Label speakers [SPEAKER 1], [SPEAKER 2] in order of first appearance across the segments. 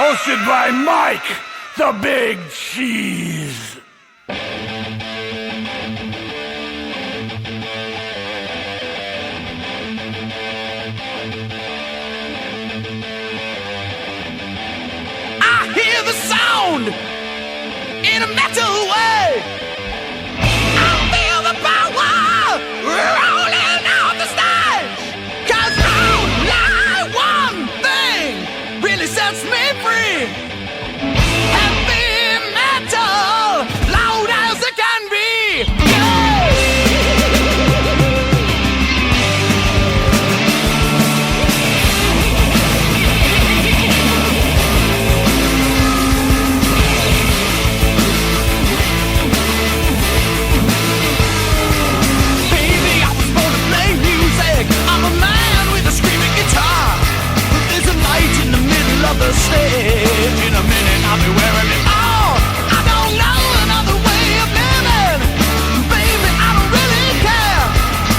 [SPEAKER 1] Hosted by Mike, the Big Cheese.
[SPEAKER 2] I hear the sound in a metal way. I feel the power rolling off the stage. 'Cause only one thing really sets me free. Heavy metal, loud as it can be. Yeah. Baby, I was born to play music. I'm a man with a screaming guitar. But there's a light in the middle of the stage. In a minute, I'll be wearing it all. I don't know another way of living. Baby, I don't really care.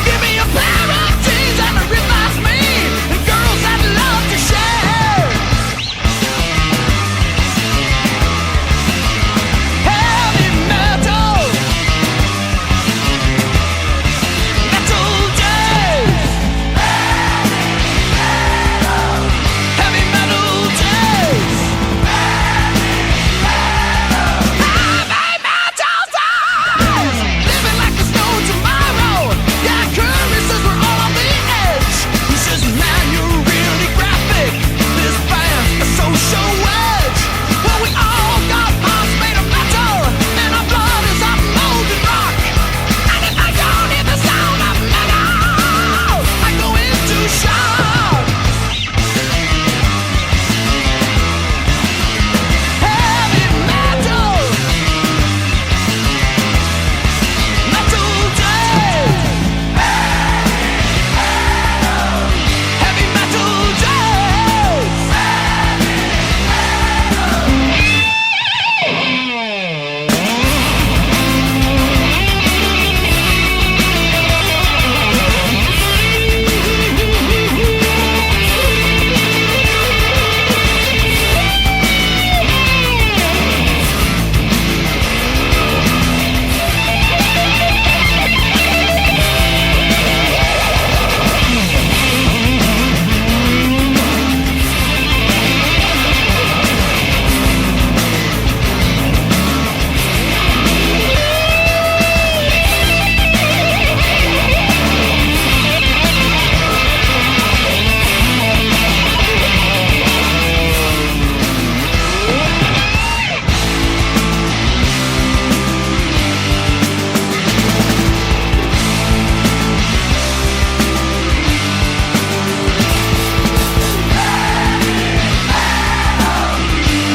[SPEAKER 2] Give me a pair of jeans and a rip as me. And girls that love to share. Heavy metal. Metal days. Heavy metal days. Heavy metal days. Living like there's no tomorrow. Yeah, Curry says we're all on the edge. He says, man, you're really graphic. This band's a social wedge. Well, we all got hearts made of metal, and our blood is hot molten rock. And if I don't hear the sound of metal, I go into shock. Heavy metal. Metal days. Heavy metal days.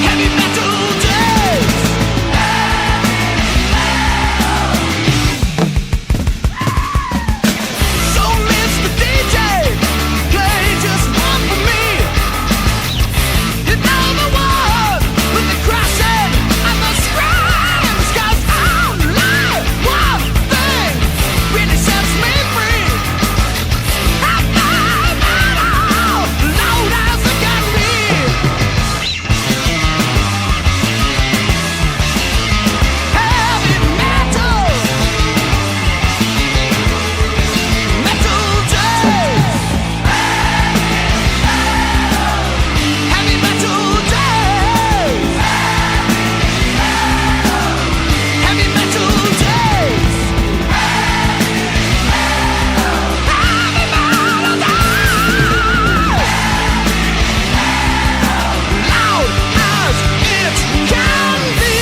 [SPEAKER 2] Heavy metal days. So Mr. DJ, play just one for me. You know the one with the crashing and the screams. 'Cause only one thing really sets me free. Heavy metal, loud as it can be. Heavy metal. Metal days. Heavy metal days. Heavy metal days. Heavy metal days. Loud as it can be.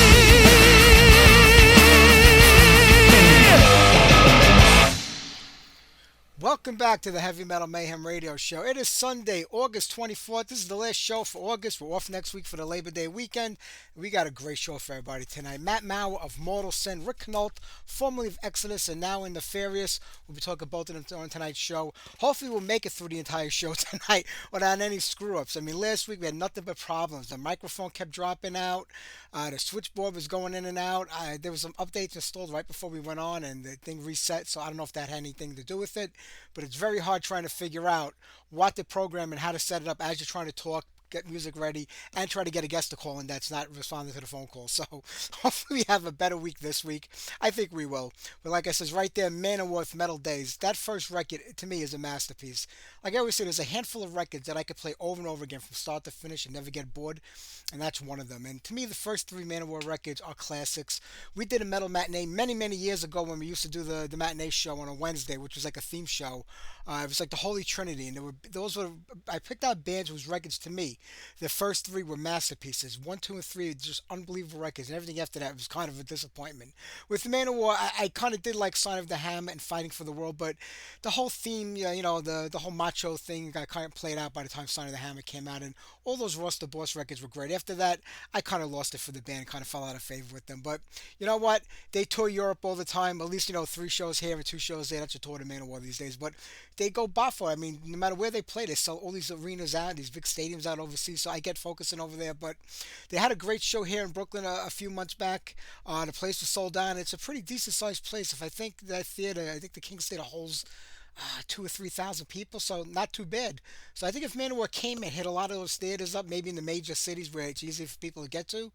[SPEAKER 3] Welcome back to the Heavy Metal Mayhem Radio Show. It is Sunday, August 24th. This is the last show for August. We're off next week for the Labor Day weekend. We got a great show for everybody tonight. Matt Maurer of Mortal Sin, Rick Hunolt, formerly of Exodus and now in Nefarious. We'll be talking both of them on tonight's show. Hopefully we'll make it through the entire show tonight without any screw-ups. I mean, last week we had nothing but problems. The microphone kept dropping out. The switchboard was going in and out. There was some updates installed right before we went on, and the thing reset, so I don't know if that had anything to do with it. But it's very hard trying to figure out what to program and how to set it up as you're trying to talk get music ready, and try to get a guest to call in that's not responding to the phone call. So hopefully we have a better week this week. I think we will. But like I says right there, Man and Worth Metal Days. That first record to me is a masterpiece. Like I always say, there's a handful of records that I could play over and over again from start to finish and never get bored, and that's one of them. And to me, the first three Man and War records are classics. We did a metal matinee many years ago when we used to do the matinee show on a Wednesday, which was like a theme show. It was like the Holy Trinity, and I picked out bands whose records to me, the first three were masterpieces. One, two, and three, just unbelievable records, and everything after that was kind of a disappointment. With the Man of War, I kind of did like Sign of the Hammer and Fighting for the World, but the whole theme, yeah, the whole macho thing got kind of played out by the time Sign of the Hammer came out, and all those Ross the Boss records were great. After that, I kind of lost it for the band, kind of fell out of favor with them. But you know what? They tour Europe all the time. At least, three shows here and two shows there. That's a tour to Man of War these days. But they go boffo. I mean, no matter where they play, they sell all these arenas out, these big stadiums out overseas. So I get focusing over there. But they had a great show here in Brooklyn a few months back. The place was sold out. It's a pretty decent sized place. If I think that theater, I think the King's Theater holds 2 or 3 thousand people, so not too bad. So I think if Manowar came and hit a lot of those theaters up, maybe in the major cities where it's easy for people to get to,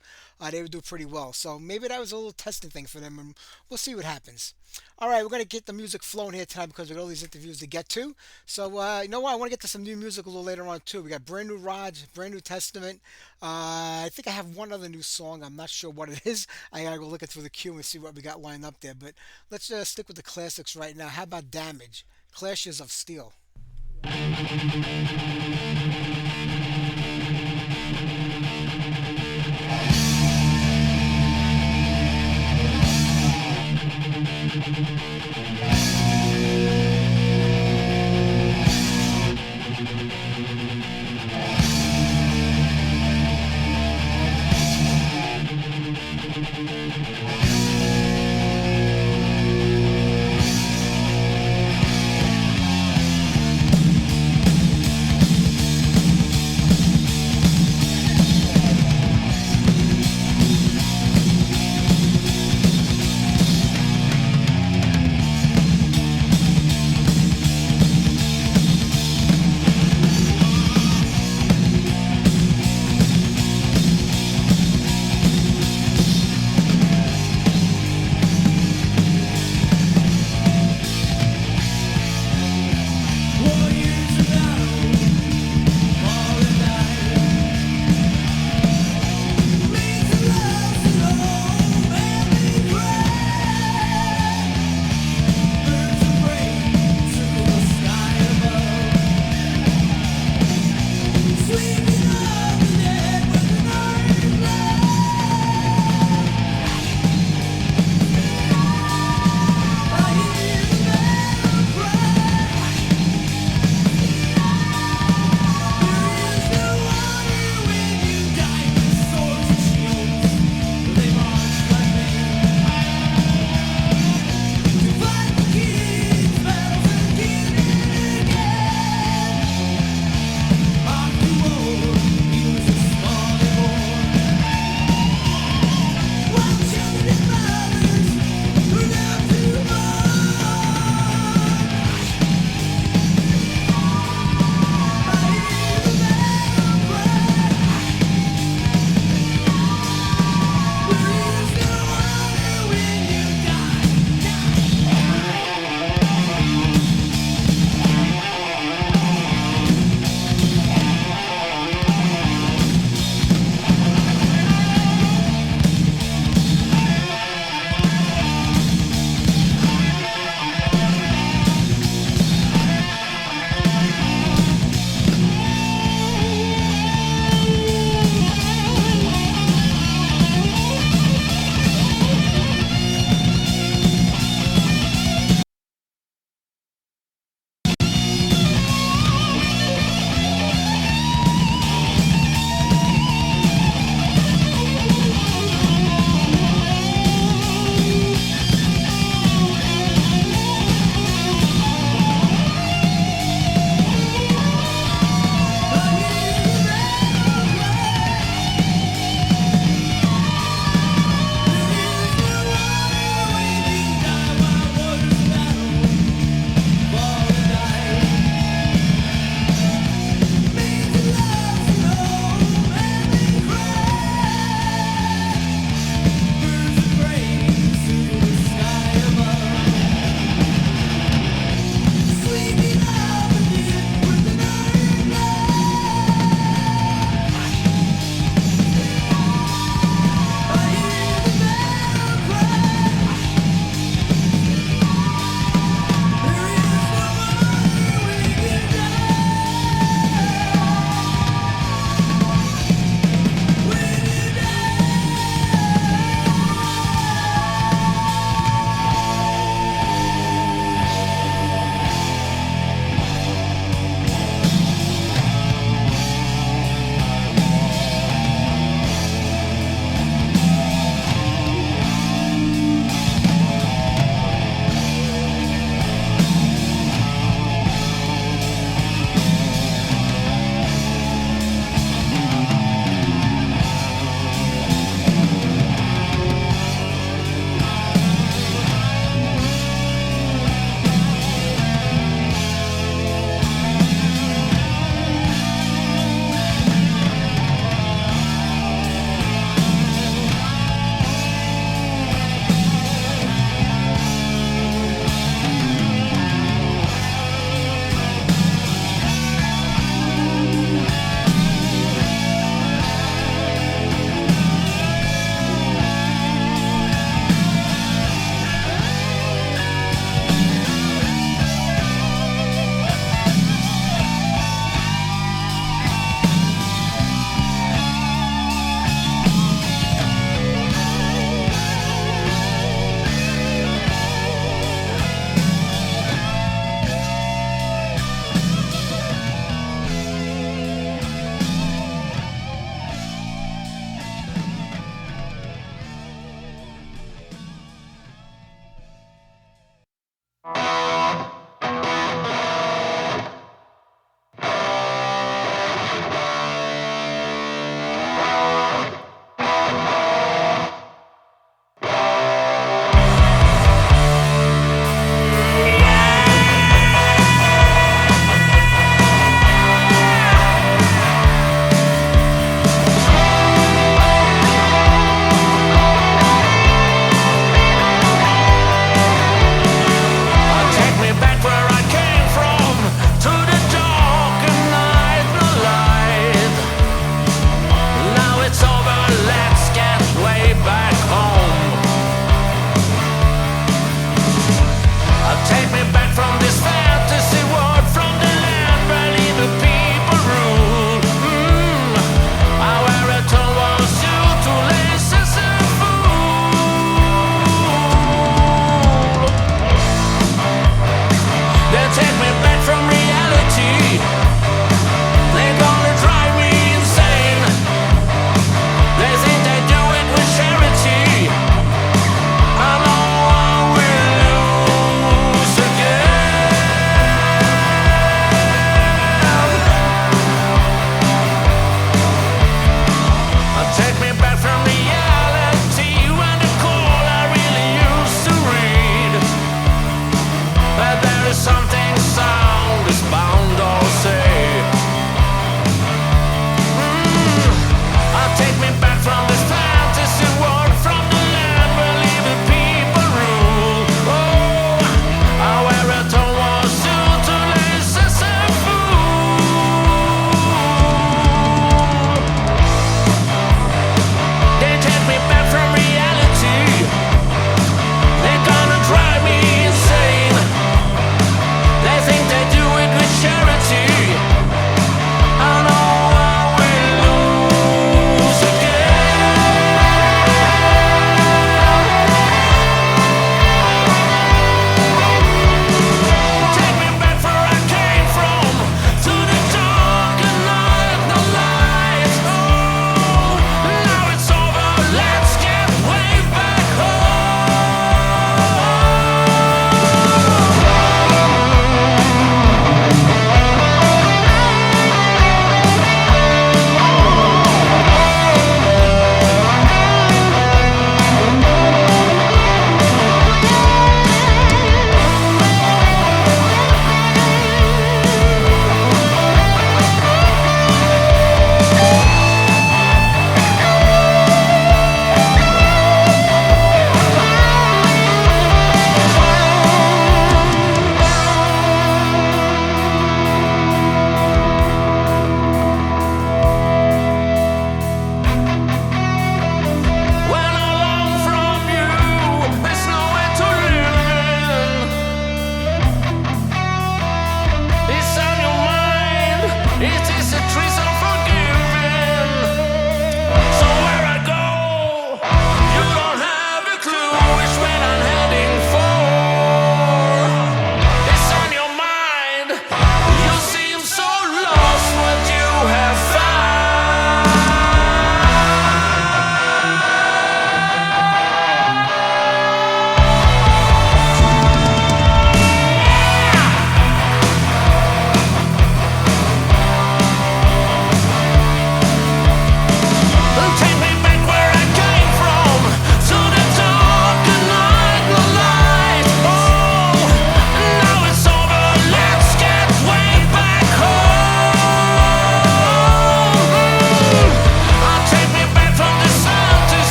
[SPEAKER 3] they would do pretty well. So maybe that was a little testing thing for them, and we'll see what happens. All right, we're going to get the music flowing here tonight because we got all these interviews to get to. So, you know what? I want to get to some new music a little later on, too. We got brand new Raj, brand new Testament. I think I have one other new song. I'm not sure what it is. I got to go looking through the queue and see what we got lined up there. But let's stick with the classics right now. How about Damage? Clashes of Steel.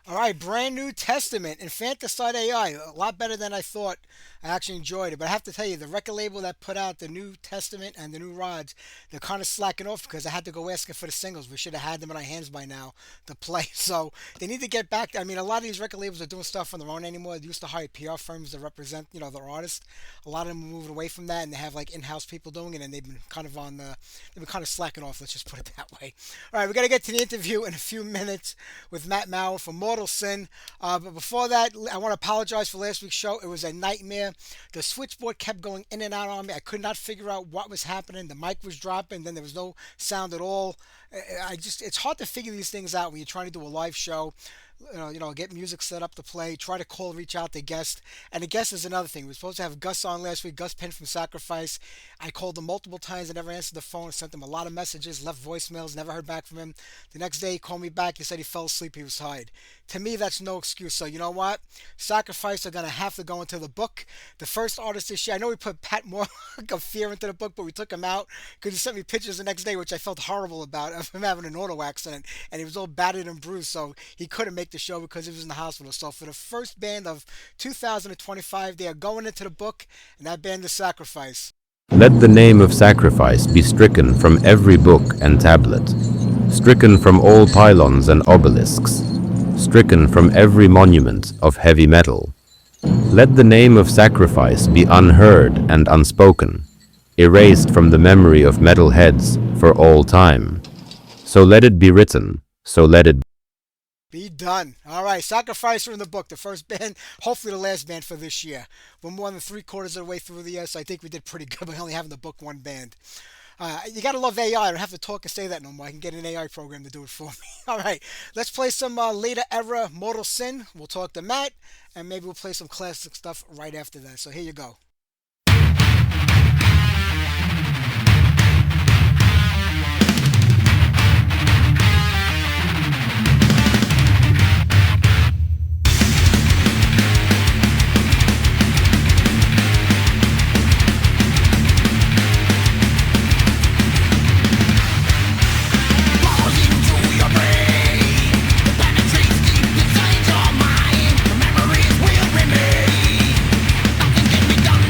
[SPEAKER 3] All right, brand new Testament, Infanticide AI, a lot better than I thought. I actually enjoyed it, but I have to tell you, the record label that put out the new Testament and the new rods, they're kind of slacking off because I had to go asking for the singles. We should have had them in our hands by now to play. So they need to get back. I mean, a lot of these record labels are doing stuff on their own anymore. They used to hire PR firms to represent, their artists. A lot of them are moving away from that, and they have like in-house people doing it, and they've been kind of slacking off. Let's just put it that way. All right, we're gonna get to the interview in a few minutes with Matt Maurer from Mortal Sin. But before that, I want to apologize for last week's show. It was a nightmare. The switchboard kept going in and out on me. I could not figure out what was happening. The mic was dropping, then there was no sound at all. It's hard to figure these things out when you're trying to do a live show. Get music set up to play, try to reach out to guests. And the guest is another thing. We were supposed to have Gus on last week, Gus Penn from Sacrifice. I called him multiple times and never answered the phone, sent him a lot of messages, left voicemails, never heard back from him. The next day he called me back, he said he fell asleep, he was tired. To me, that's no excuse. So you know what? Sacrifice are going to have to go into the book. The first artist this year, I know we put Pat Moore of Fear into the book, but we took him out because he sent me pictures the next day, which I felt horrible about, of him having an auto accident, and he was all battered and bruised, so he couldn't make the show because he was in the hospital. So for the first band of 2025, they are going into the book, and that band is Sacrifice.
[SPEAKER 4] Let the name of Sacrifice be stricken from every book and tablet, stricken from all pylons and obelisks, stricken from every monument of heavy metal. Let the name of Sacrifice be unheard and unspoken, erased from the memory of metalheads for all time. So let it be written, so let it
[SPEAKER 3] be done. All right, Sacrifice are in the book. The first band, hopefully the last band for this year. We're more than 3/4 of the way through the year, so I think we did pretty good by only having the book one band. You gotta love AI. I don't have to talk and say that no more. I can get an AI program to do it for me. All right, let's play some later era Mortal Sin. We'll talk to Matt, and maybe we'll play some classic stuff right after that. So here you go.
[SPEAKER 2] Inside your mind, the memories will remain. Nothing can be done.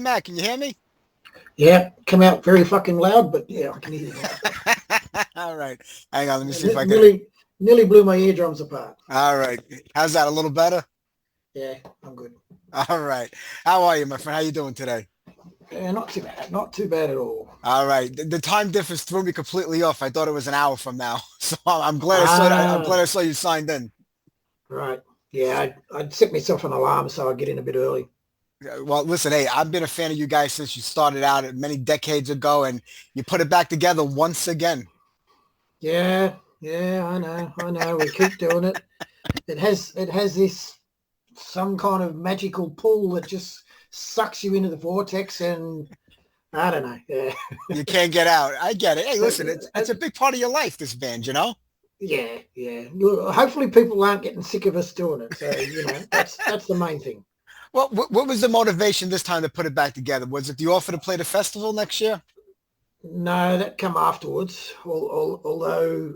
[SPEAKER 3] Hey, Matt, can you hear me?
[SPEAKER 5] Yeah, come out very fucking loud, but yeah, I can hear you.
[SPEAKER 3] All right. Hang on. Let me see if I can.
[SPEAKER 5] Nearly blew my eardrums apart.
[SPEAKER 3] All right. How's that? A little better?
[SPEAKER 5] Yeah, I'm good.
[SPEAKER 3] All right. How are you, my friend? How you doing today?
[SPEAKER 5] Yeah, not too bad. Not too bad at all.
[SPEAKER 3] All right. The time difference threw me completely off. I thought it was an hour from now. So I'm glad I saw you signed in.
[SPEAKER 5] Right. Yeah, I'd set myself an alarm so I'd get in a bit early.
[SPEAKER 3] Well, listen, hey, I've been a fan of you guys since you started out many decades ago, and you put it back together once again.
[SPEAKER 5] Yeah, I know. We keep doing it. It has this some kind of magical pull that just sucks you into the vortex, and I don't know. Yeah.
[SPEAKER 3] You can't get out. I get it. Hey, listen, it's a big part of your life, this band, you know?
[SPEAKER 5] Yeah. Hopefully people aren't getting sick of us doing it. So, that's the main thing.
[SPEAKER 3] Well, what was the motivation this time to put it back together? Was it the offer to play the festival next year?
[SPEAKER 5] No, that come afterwards. Although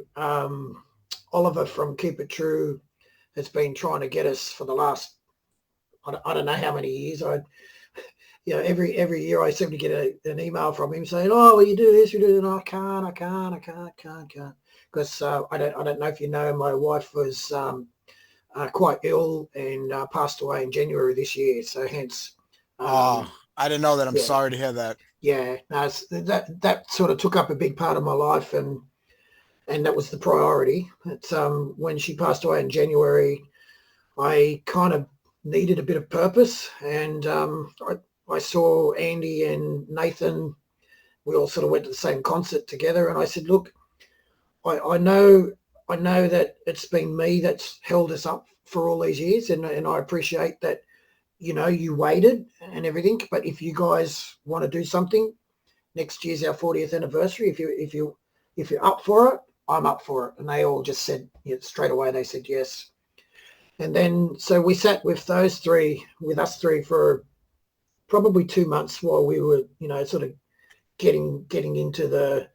[SPEAKER 5] Oliver from Keep It True has been trying to get us for the last, I don't know how many years. Every year I seem to get an email from him saying, "Oh, well, you do this, you do that." I can't. Because I don't know if you know, my wife was quite ill and passed away in January this year. So hence.
[SPEAKER 3] I didn't know that. I'm sorry to hear that.
[SPEAKER 5] Yeah, no, that sort of took up a big part of my life, and that was the priority. It's when she passed away in January, I kind of needed a bit of purpose, and I saw Andy and Nathan. We all sort of went to the same concert together, and I said, "Look, I know that it's been me that's held us up for all these years, and I appreciate that, you waited and everything. But if you guys want to do something, next year's our 40th anniversary. If you're up for it, I'm up for it." And they all just said, straight away, they said yes. And then so we sat with us three for probably 2 months while we were, sort of getting into the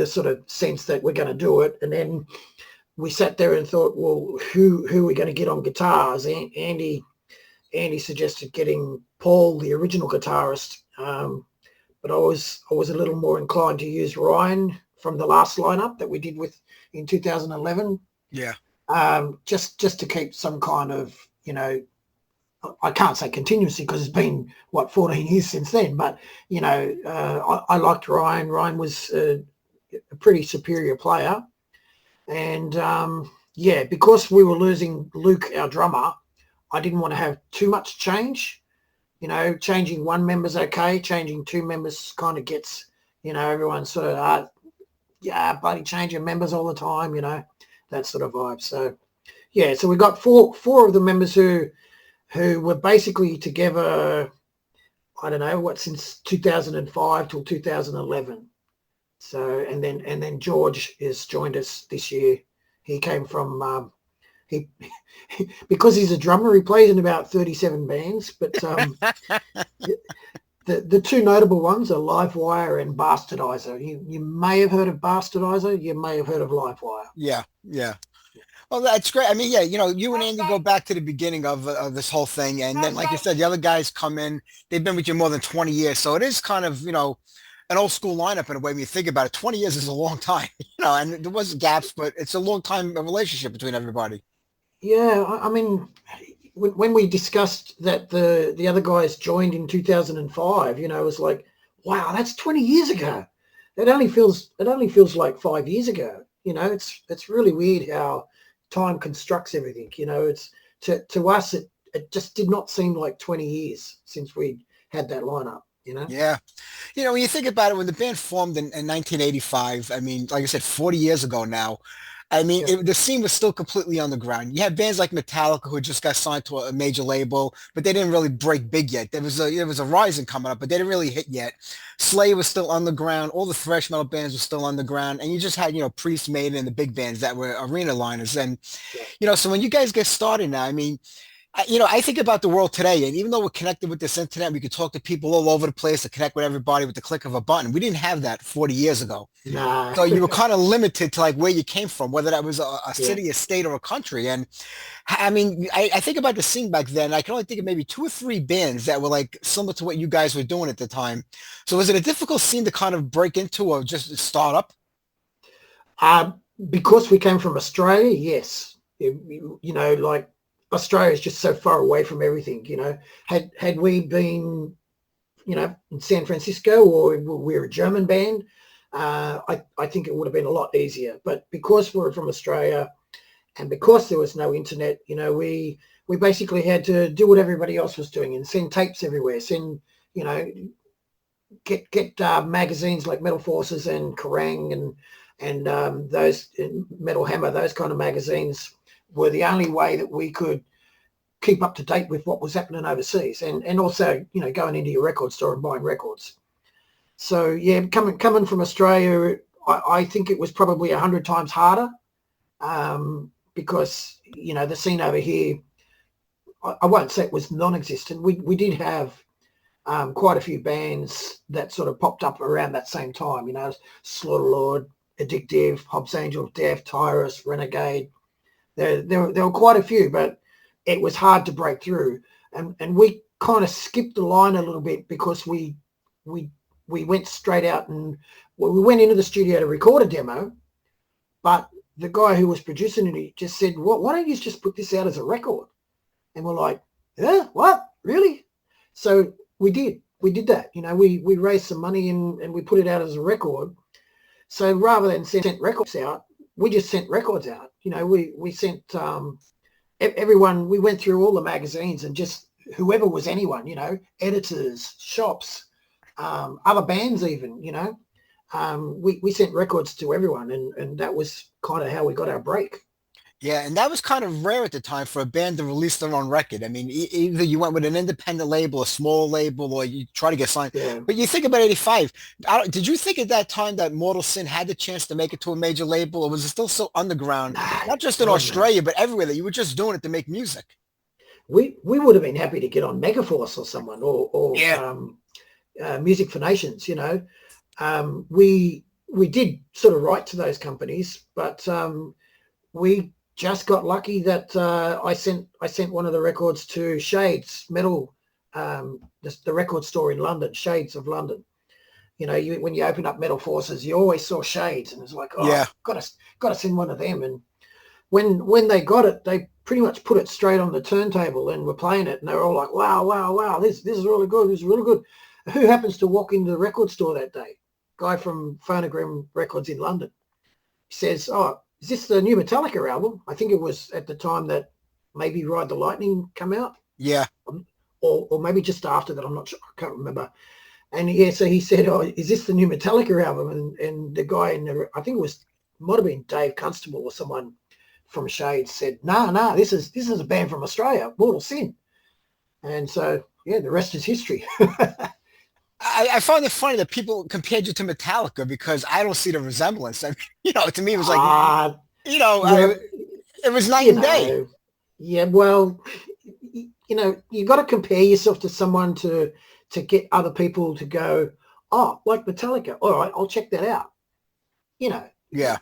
[SPEAKER 5] sort of sense that we're going to do it. And then we sat there and thought, well, who are we going to get on guitars? Andy suggested getting Paul, the original guitarist, but I was a little more inclined to use Ryan from the last lineup that we did in 2011.
[SPEAKER 3] Yeah.
[SPEAKER 5] Just to keep some kind of, I can't say continuously because it's been 14 years since then, but I liked Ryan. Ryan was a pretty superior player, and because we were losing Luke, our drummer, I didn't want to have too much change. Changing one member's okay. Changing two members kind of gets, everyone sort of, bloody changing members all the time, that sort of vibe. So, yeah, so we got four of the members who were basically together, I don't know, since 2005 till 2011. So, and then George has joined us this year. He came from, because he's a drummer, he plays in about 37 bands, but the two notable ones are Livewire and Bastardizer. You may have heard of Bastardizer, you may have heard of Livewire.
[SPEAKER 3] Yeah. Well, that's great. I mean, yeah, you and Andy go back to the beginning of this whole thing, and then, like you said, the other guys come in. They've been with you more than 20 years, so it is kind of, an old school lineup in a way when you think about it. 20 years is a long time, and there was gaps, but it's a long time relationship between everybody.
[SPEAKER 5] Yeah, I mean, when we discussed that the other guys joined in 2005, it was like, wow, that's 20 years ago. It only feels like 5 years ago. It's really weird how time constructs everything. It's to us it just did not seem like 20 years since we had that lineup.
[SPEAKER 3] Yeah. When you think about it, when the band formed in 1985, I mean, like I said, 40 years ago now, I mean,
[SPEAKER 5] Yeah.
[SPEAKER 3] the scene was still completely underground. You had bands like Metallica who just got signed to a major label, but they didn't really break big yet. There was a rising coming up, but they didn't really hit yet. Slayer was still underground. All the thrash metal bands were still underground, and you just had Priest, Maiden, and the big bands that were arena liners. And so when you guys get started now, I mean, I think about the world today, and even though we're connected with this internet, we can talk to people all over the place to connect with everybody with the click of a button. We didn't have that 40 years ago.
[SPEAKER 5] Nah.
[SPEAKER 3] So you were kind of limited to like where you came from, whether that was a
[SPEAKER 5] Yeah.
[SPEAKER 3] city, a state, or a country. And I mean, I think about the scene back then. I can only think of maybe two or three bands that were like similar to what you guys were doing at the time. So was it a difficult scene to kind of break into or just start up?
[SPEAKER 5] Uh, because we came from Australia, yes. Like Australia is just so far away from everything. Had we been, in San Francisco, or we're a German band, I think it would have been a lot easier. But because we're from Australia, and because there was no internet, we basically had to do what everybody else was doing and send tapes everywhere. You know, get magazines like Metal Forces and Kerrang and those Metal Hammer, those kind of magazines were the only way that we could keep up to date with what was happening overseas, and also going into your record store and buying records. So yeah, coming from Australia, I think it was probably 100 times harder, because the scene over here, I won't say it was non-existent. We did have quite a few bands that sort of popped up around that same time. Slaughterlord, Addictive, Hobbs Angel of Death, Tyrus, Renegade. There were quite a few, but it was hard to break through. And we kind of skipped the line a little bit because we went straight out and we went into the studio to record a demo, but the guy who was producing it, he just said, why don't you just put this out as a record? And we're like, yeah, what? Really? So we did that. We raised some money and we put it out as a record. So rather than send records out, we just sent records out. We sent everyone. We went through all the magazines and just whoever was anyone, editors, shops, other bands even, we sent records to everyone, and that was kind of how we got our break.
[SPEAKER 3] Yeah, and that was kind of rare at the time for a band to release their own record. I mean, either you went with an independent label, a small label, or you try to get signed.
[SPEAKER 5] Yeah.
[SPEAKER 3] But you think about 85. Did you think at that time that Mortal Sin had the chance to make it to a major label, or was it still so underground, not just in Australia, but everywhere, that you were just doing it to make music?
[SPEAKER 5] We would have been happy to get on Megaforce or someone, or
[SPEAKER 3] Yeah.
[SPEAKER 5] Music for Nations, we did sort of write to those companies, but we just got lucky that I sent one of the records to Shades Metal, the record store in London, Shades of London. When you open up Metal Forces, you always saw Shades, and it's like, oh,
[SPEAKER 3] Yeah.
[SPEAKER 5] gotta send one of them. And when they got it, they pretty much put it straight on the turntable and were playing it, and they were all like, wow, this is really good, this is really good. Who happens to walk into the record store that day? Guy from Phonogram Records in London. He says, oh, is this the new Metallica album? I think it was at the time that maybe Ride the Lightning come out.
[SPEAKER 3] Yeah.
[SPEAKER 5] Or maybe just after that. I'm not sure. I can't remember. And yeah, so he said, oh, is this the new Metallica album? And the guy I think it might have been Dave Constable or someone from Shades said, no, this is a band from Australia, Mortal Sin. And so, yeah, the rest is history.
[SPEAKER 3] I find it funny that people compared you to Metallica because I don't see the resemblance. I mean, to me, it was like, it was night and day.
[SPEAKER 5] Yeah, well, you got to compare yourself to someone to get other people to go, oh, like Metallica. All right, I'll check that out.
[SPEAKER 3] Yeah.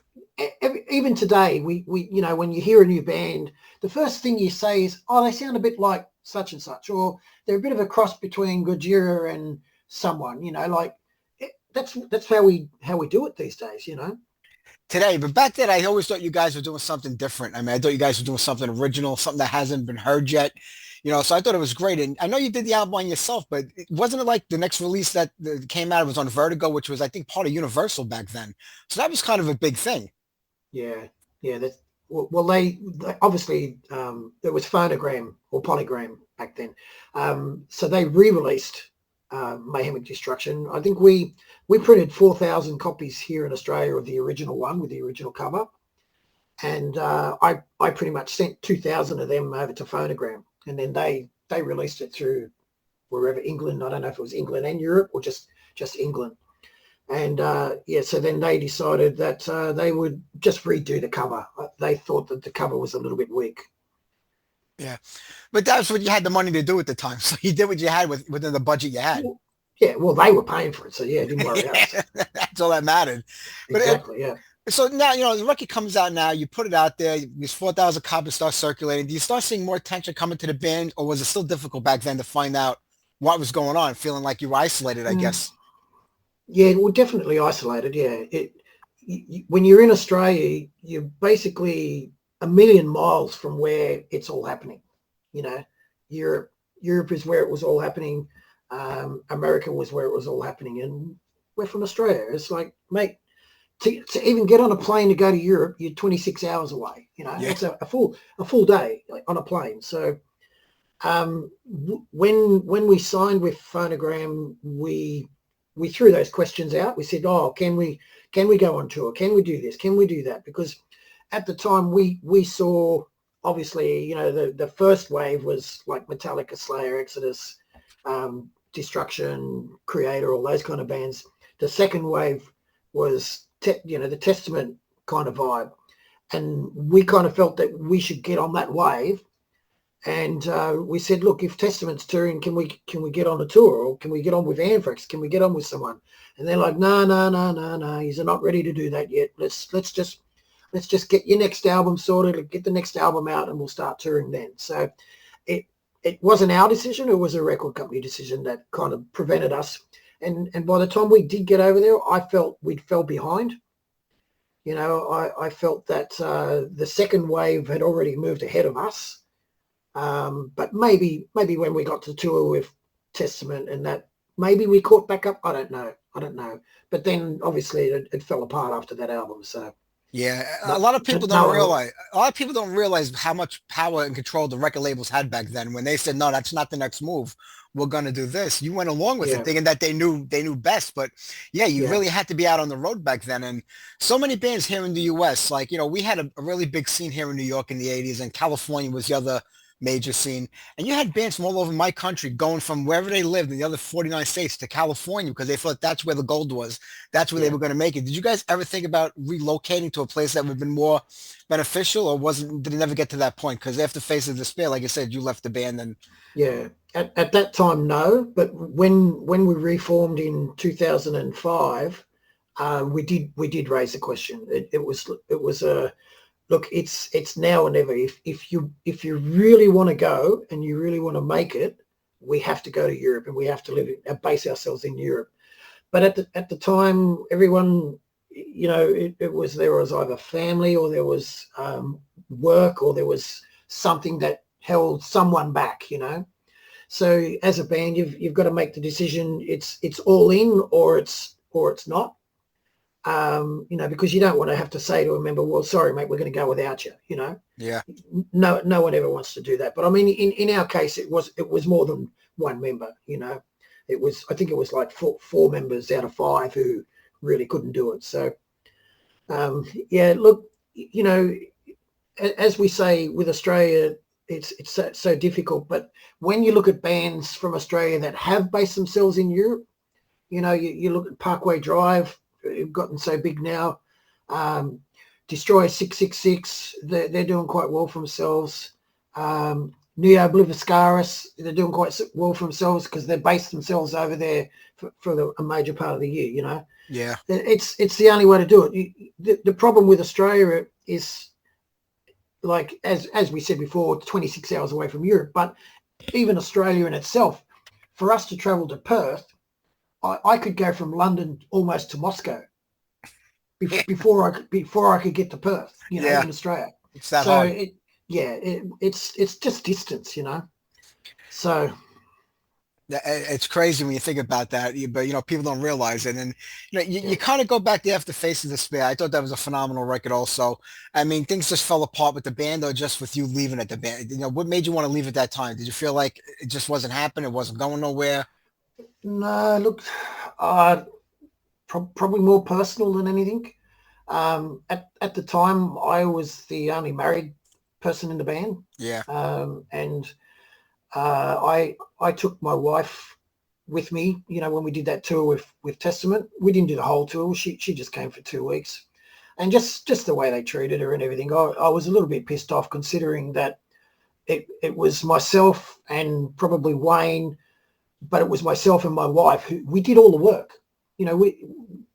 [SPEAKER 5] Even today, we when you hear a new band, the first thing you say is, oh, they sound a bit like such and such, or they're a bit of a cross between Gojira and someone, that's how we do it these days,
[SPEAKER 3] Today, but back then I always thought you guys were doing something different. I mean, I thought you guys were doing something original, something that hasn't been heard yet, so I thought it was great. And I know you did the album on yourself, but wasn't it like the next release that came out was on Vertigo, which was I think part of Universal back then, so that was kind of a big thing.
[SPEAKER 5] Yeah, that's well, they obviously there was Phonogram or Polygram back then, so they re-released Mayhem and Destruction. I think we printed 4,000 copies here in Australia of the original one with the original cover, and I pretty much sent 2,000 of them over to Phonogram, and then they released it through wherever, England. I don't know if it was England and Europe or just England. And so then they decided that they would just redo the cover. They thought that the cover was a little bit weak.
[SPEAKER 3] Yeah. But that's what you had the money to do at the time. So you did what you had within the budget you had.
[SPEAKER 5] Yeah, well, they were paying for it, so yeah, it didn't worry us.
[SPEAKER 3] That's all that mattered. But
[SPEAKER 5] Exactly, yeah.
[SPEAKER 3] so now, the record comes out now, you put it out there, these 4,000 copies start circulating. Do you start seeing more attention coming to the band, or was it still difficult back then to find out what was going on, feeling like you were isolated, I guess?
[SPEAKER 5] Yeah, well, definitely isolated, yeah. When you're in Australia, you're basically a million miles from where it's all happening. Europe is where it was all happening. America was where it was all happening, and we're from Australia. It's like, mate, to even get on a plane to go to Europe, you're 26 hours away.
[SPEAKER 3] Yeah.
[SPEAKER 5] It's a full day on a plane. So when we signed with Phonogram, we threw those questions out. We said, oh, can we go on tour? Can we do this? Can we do that? Because at the time we saw, obviously, the first wave was like Metallica, Slayer, Exodus, Destruction, Creator, all those kind of bands. The second wave was the Testament kind of vibe, and we kind of felt that we should get on that wave. And we said, look, if Testament's touring, can we get on a tour, or can we get on with Anthrax? Can we get on with someone? And they're like, no, he's not ready to do that yet. Let's just get your next album sorted, get the next album out, and we'll start touring then. So it wasn't our decision. It was a record company decision that kind of prevented us. And by the time we did get over there, I felt we'd fell behind. I felt that the second wave had already moved ahead of us. But maybe when we got to tour with Testament and that, maybe we caught back up. I don't know. But then obviously it fell apart after that album. So
[SPEAKER 3] yeah, a lot of people don't realize. A lot of people don't realize how much power and control the record labels had back then. When they said, "No, that's not the next move. We're gonna do this." You went along with it, thinking that they knew best. But yeah, you really had to be out on the road back then. And so many bands here in the U.S., like we had a really big scene here in New York in the '80s, and California was the other major scene. And you had bands from all over my country going from wherever they lived in the other 49 states to California because they thought that's where the gold was. That's where they were going to make it. Did you guys ever think about relocating to a place that would have been more beneficial, or did it never get to that point? Because after Face of Despair, like I said, you left the band and
[SPEAKER 5] yeah. At that time, no. But when we reformed in 2005, we did raise the question. It was a look, it's now or never. If you really want to go and you really want to make it, we have to go to Europe, and we have to base ourselves in Europe. But at the time, everyone, there was either family, or there was work, or there was something that held someone back. So as a band, you've got to make the decision. It's all in, or it's not. Because you don't want to have to say to a member, well, sorry, mate, we're going to go without you,
[SPEAKER 3] Yeah.
[SPEAKER 5] No one ever wants to do that. But I mean, in our case, it was more than one member, I think it was like four members out of five who really couldn't do it. So, look, as we say with Australia, it's so difficult. But when you look at bands from Australia that have based themselves in Europe, you look at Parkway Drive, who've gotten so big now. Destroyer 666, they're doing quite well for themselves. Neo Obliviscaris, they're doing quite well for themselves because they based themselves over there for a major part of the year.
[SPEAKER 3] Yeah,
[SPEAKER 5] it's the only way to do it. The problem with Australia is, like as we said before, 26 hours away from Europe. But even Australia in itself, for us to travel to Perth, I could go from London almost to Moscow before I could get to Perth, in Australia.
[SPEAKER 3] It's that hard.
[SPEAKER 5] It's just distance, So
[SPEAKER 3] it's crazy when you think about that, but people don't realize it. And you kind of go back to After Face of Despair. I thought that was a phenomenal record also. I mean, things just fell apart with the band, or just with you leaving at the band. What made you want to leave at that time? Did you feel like it just wasn't happening? It wasn't going nowhere?
[SPEAKER 5] No, look, probably more personal than anything. At the time, I was the only married person in the band.
[SPEAKER 3] Yeah.
[SPEAKER 5] And I took my wife with me, when we did that tour with Testament. We didn't do the whole tour. She just came for 2 weeks. And just the way they treated her and everything, I was a little bit pissed off, considering that it was myself and probably Wayne, but it was myself and my wife who we did all the work. You know,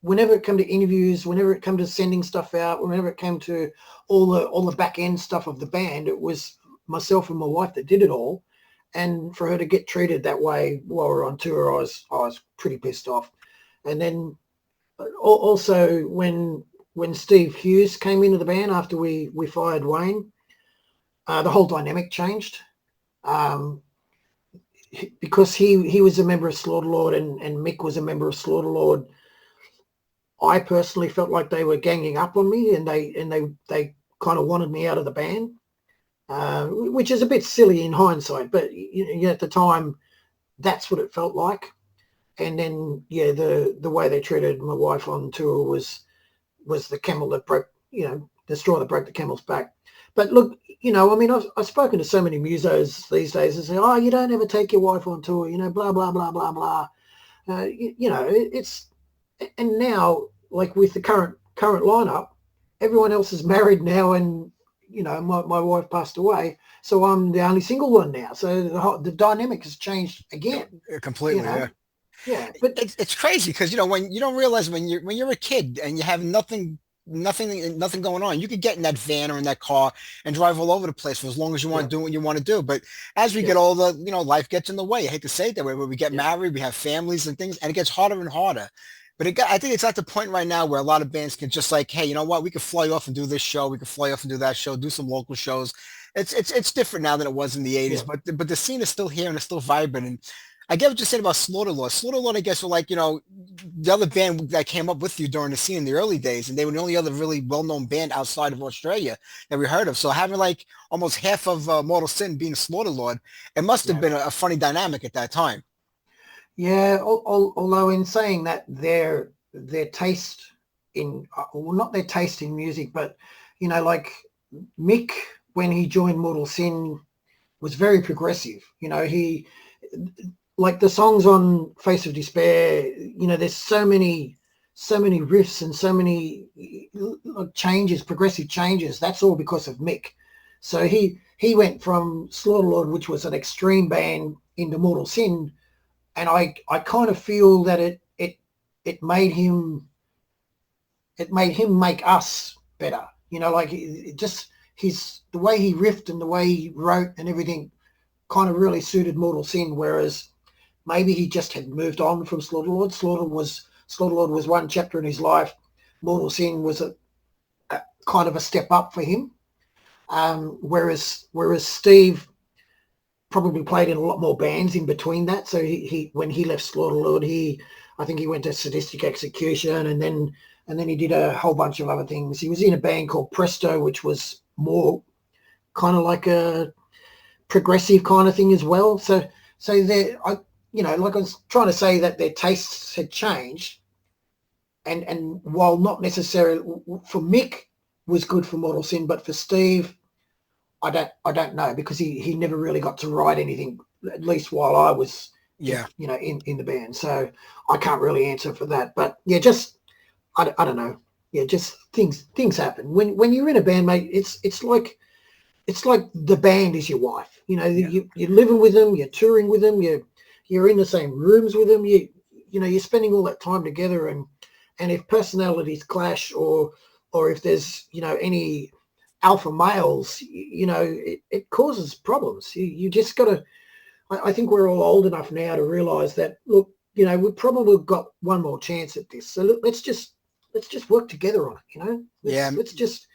[SPEAKER 5] whenever it came to interviews, whenever it came to sending stuff out, whenever it came to all the back end stuff of the band, it was myself and my wife that did it all. And for her to get treated that way while we were on tour, I was pretty pissed off. And then also when Steve Hughes came into the band after we fired Wayne, the whole dynamic changed. Because he was a member of Slaughterlord and Mick was a member of Slaughterlord, I personally felt like they were ganging up on me, and they kind of wanted me out of the band, which is a bit silly in hindsight, but at the time, that's what it felt like. And then the way they treated my wife on tour was the camel that broke, the straw that broke the camel's back. But look, I mean, I've spoken to so many musos these days and say, oh, you don't ever take your wife on tour, blah, blah, blah, blah, blah. It's, and now, like with the current lineup, everyone else is married now, and, my wife passed away. So I'm the only single one now. So the dynamic has changed again.
[SPEAKER 3] Completely, yeah.
[SPEAKER 5] Yeah, but
[SPEAKER 3] it's crazy because, when you don't realize when you're a kid and you have nothing going on, you could get in that van or in that car and drive all over the place for as long as you want to do what you want to do. But as we get older, life gets in the way. I hate to say it that way, but we get married, we have families and things, and it gets harder and harder. But I think it's at the point right now where a lot of bands can just like, hey, you know what? We could fly off and do this show. We could fly off and do that show, do some local shows. It's different now than it was in the 80s, but the scene is still here and it's still vibrant. And I get what you're saying about Slaughterlord. Slaughterlord, I guess, were like, the other band that came up with you during the scene in the early days, and they were the only other really well-known band outside of Australia that we heard of. So having like almost half of Mortal Sin being Slaughterlord, it must have been a funny dynamic at that time.
[SPEAKER 5] Yeah, although in saying that, their taste in, well, not their taste in music, but, like Mick, when he joined Mortal Sin, was very progressive. He, like the songs on Face of Despair, there's so many riffs and so many changes, progressive changes. That's all because of Mick. So he went from Slaughterlord, which was an extreme band, into Mortal Sin, and I kind of feel that it made him make us better. Like it just the way he riffed and the way he wrote and everything kind of really suited Mortal Sin, whereas maybe he just had moved on from Slaughterlord. Slaughterlord was one chapter in his life. Mortal Sin was a kind of a step up for him. Whereas Steve probably played in a lot more bands in between that. So he when he left Slaughterlord, I think he went to Sadistic Execution, and then he did a whole bunch of other things. He was in a band called Presto, which was more kind of like a progressive kind of thing as well. So there, like I was trying to say, that their tastes had changed, and while not necessarily for Mick was good for Mortal Sin, but for Steve, I don't know, because he never really got to write anything, at least while I was in the band. So I can't really answer for that. But yeah, just I don't know. Yeah, just things happen when you're in a band, mate. It's like the band is your wife. You're living with them, you're touring with them, you're in the same rooms with them. You're spending all that time together, and if personalities clash, or if there's any alpha males, it causes problems. You just got to. I think we're all old enough now to realise that, look, we've probably got one more chance at this. So let's just work together on it. Let's just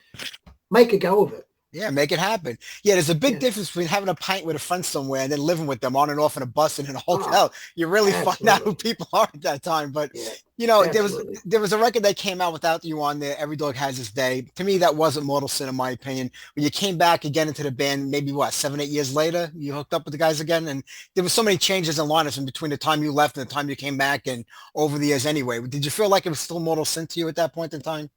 [SPEAKER 5] make a go of it.
[SPEAKER 3] Yeah, make it happen. Yeah, there's a big difference between having a pint with a friend somewhere and then living with them on and off in a bus and in a hotel. You really find out who people are at that time. But there was a record that came out without you on there, Every Dog Has His Day. To me, that wasn't Mortal Sin, in my opinion. When you came back again into the band, maybe 7-8 years later, you hooked up with the guys again, and there was so many changes in lineups in between the time you left and the time you came back, and over the years anyway. Did you feel like it was still Mortal Sin to you at that point in time?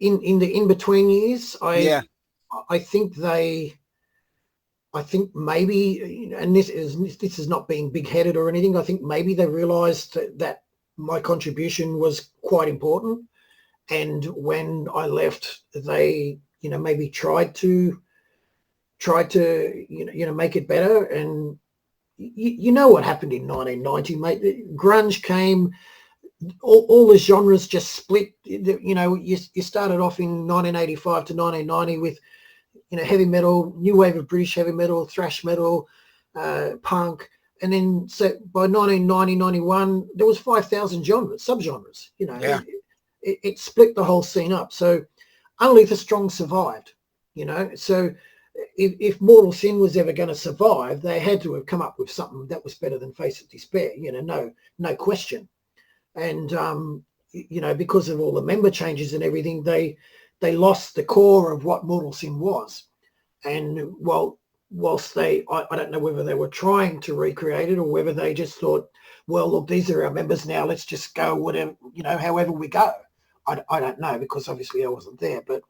[SPEAKER 5] In the in-between years, I think maybe, and this is not being big-headed or anything, I think maybe they realized that my contribution was quite important, and when I left, they maybe tried to make it better. And you know what happened in 1990, mate. Grunge came, all the genres just split. You started off in 1985 to 1990 with heavy metal, new wave of British heavy metal, thrash metal, punk, and then so by 1990, 91 there was 5,000 genres, subgenres.
[SPEAKER 3] Yeah.
[SPEAKER 5] It split the whole scene up. So only the strong survived. So if Mortal Sin was ever going to survive, they had to have come up with something that was better than Face It Despair. No question. And because of all the member changes and everything, they lost the core of what Mortal Sin was. And whilst I don't know whether they were trying to recreate it or whether they just thought, well, look, these are our members now, let's just go whatever, however we go. I don't know, because obviously I wasn't there. But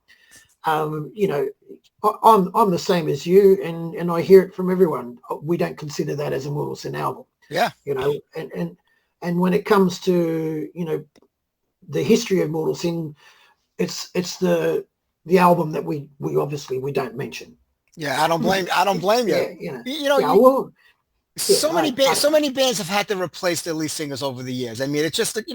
[SPEAKER 5] I'm the same as you, and I hear it from everyone. We don't consider that as a Mortal Sin album.
[SPEAKER 3] Yeah.
[SPEAKER 5] And when it comes to the history of Mortal Sin, it's the album that we obviously we don't mention.
[SPEAKER 3] Yeah, I don't blame you.
[SPEAKER 5] Yeah,
[SPEAKER 3] so many bands have had to replace their lead singers over the years. I mean, it's just that,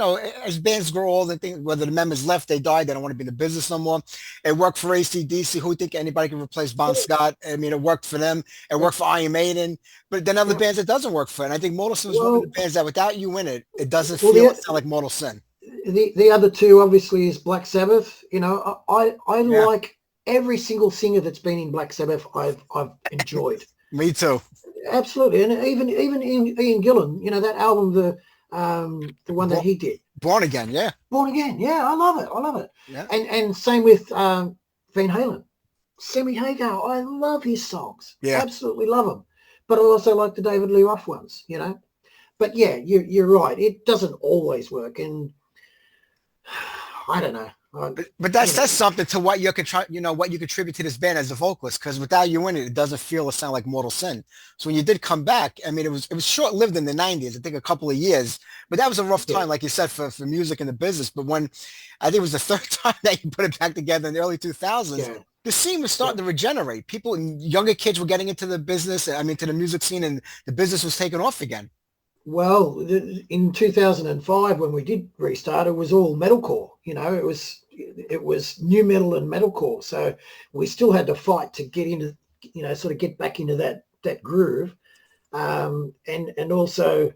[SPEAKER 3] as bands grow old and think whether the members left, they died, they don't want to be in the business no more. It worked for AC/DC. Who think anybody can replace Bon Scott? I mean, it worked for them. It worked for Iron Maiden. But then other bands it doesn't work for. And I think Mortal Sin is one of the bands that without you in it, it doesn't sound like Mortal Sin.
[SPEAKER 5] The other two obviously is Black Sabbath. I like every single singer that's been in Black Sabbath. I've enjoyed.
[SPEAKER 3] Me too.
[SPEAKER 5] Absolutely, and even Ian Gillan, that album, the one that he did,
[SPEAKER 3] Born Again, yeah,
[SPEAKER 5] I love it.
[SPEAKER 3] Yeah,
[SPEAKER 5] and same with Van Halen, Sammy Hagar, I love his songs, absolutely love them, but I also like the David Lee Roth ones, But yeah, you're right, it doesn't always work, and I don't know.
[SPEAKER 3] But that's something to what you contribute to this band as a vocalist, because without you in it, it doesn't feel or sound like Mortal Sin. So when you did come back, I mean, it was short lived in the 90s, I think a couple of years, but that was a rough time, like you said, for music and the business. But when I think it was the third time that you put it back together in the early 2000s, the scene was starting to regenerate. People, younger kids were getting into the business, to the music scene, and the business was taking off again.
[SPEAKER 5] Well, in 2005, when we did restart, it was all metalcore. It was new metal and metalcore. So we still had to fight to get into, sort of get back into that groove. And also,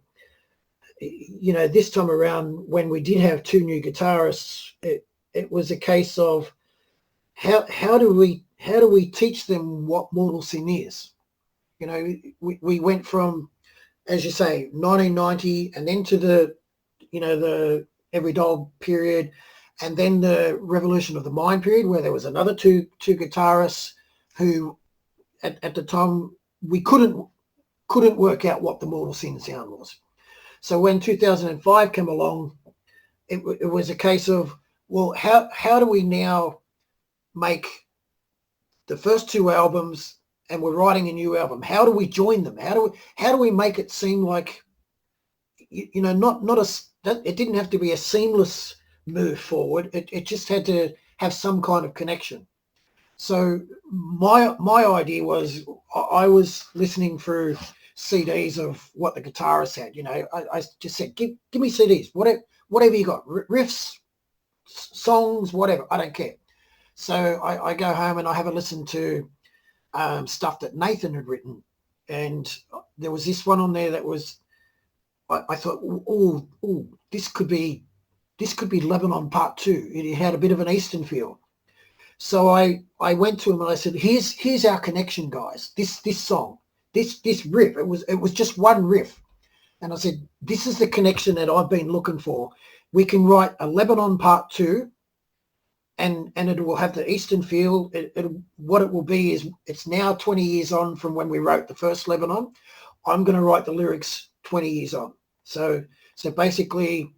[SPEAKER 5] this time around, when we did have two new guitarists, it was a case of how do we teach them what Mortal Sin is? We went from, as you say, 1990, and then to the Every Dog period, and then the Revolution of the Mind period, where there was another two guitarists who, at the time, we couldn't work out what the Mortal Sin sound was. So when 2005 came along, it was a case of, well, how do we now make the first two albums, and we're writing a new album? How do we join them? How do we make it seem like, it didn't have to be a seamless move forward. It just had to have some kind of connection. So my idea was, I was listening through CDs of what the guitarists had. I just said, give me CDs, whatever you got, riffs, songs, whatever, I don't care. So I go home and I have a listen to stuff that Nathan had written, and there was this one on there that was, I thought, oh, this could be Lebanon Part 2. It had a bit of an Eastern feel. So I went to him and I said, here's our connection, guys. This song, this riff, it was just one riff. And I said, this is the connection that I've been looking for. We can write a Lebanon Part 2, and it will have the Eastern feel. What it will be is, it's now 20 years on from when we wrote the first Lebanon. I'm going to write the lyrics 20 years on. So basically,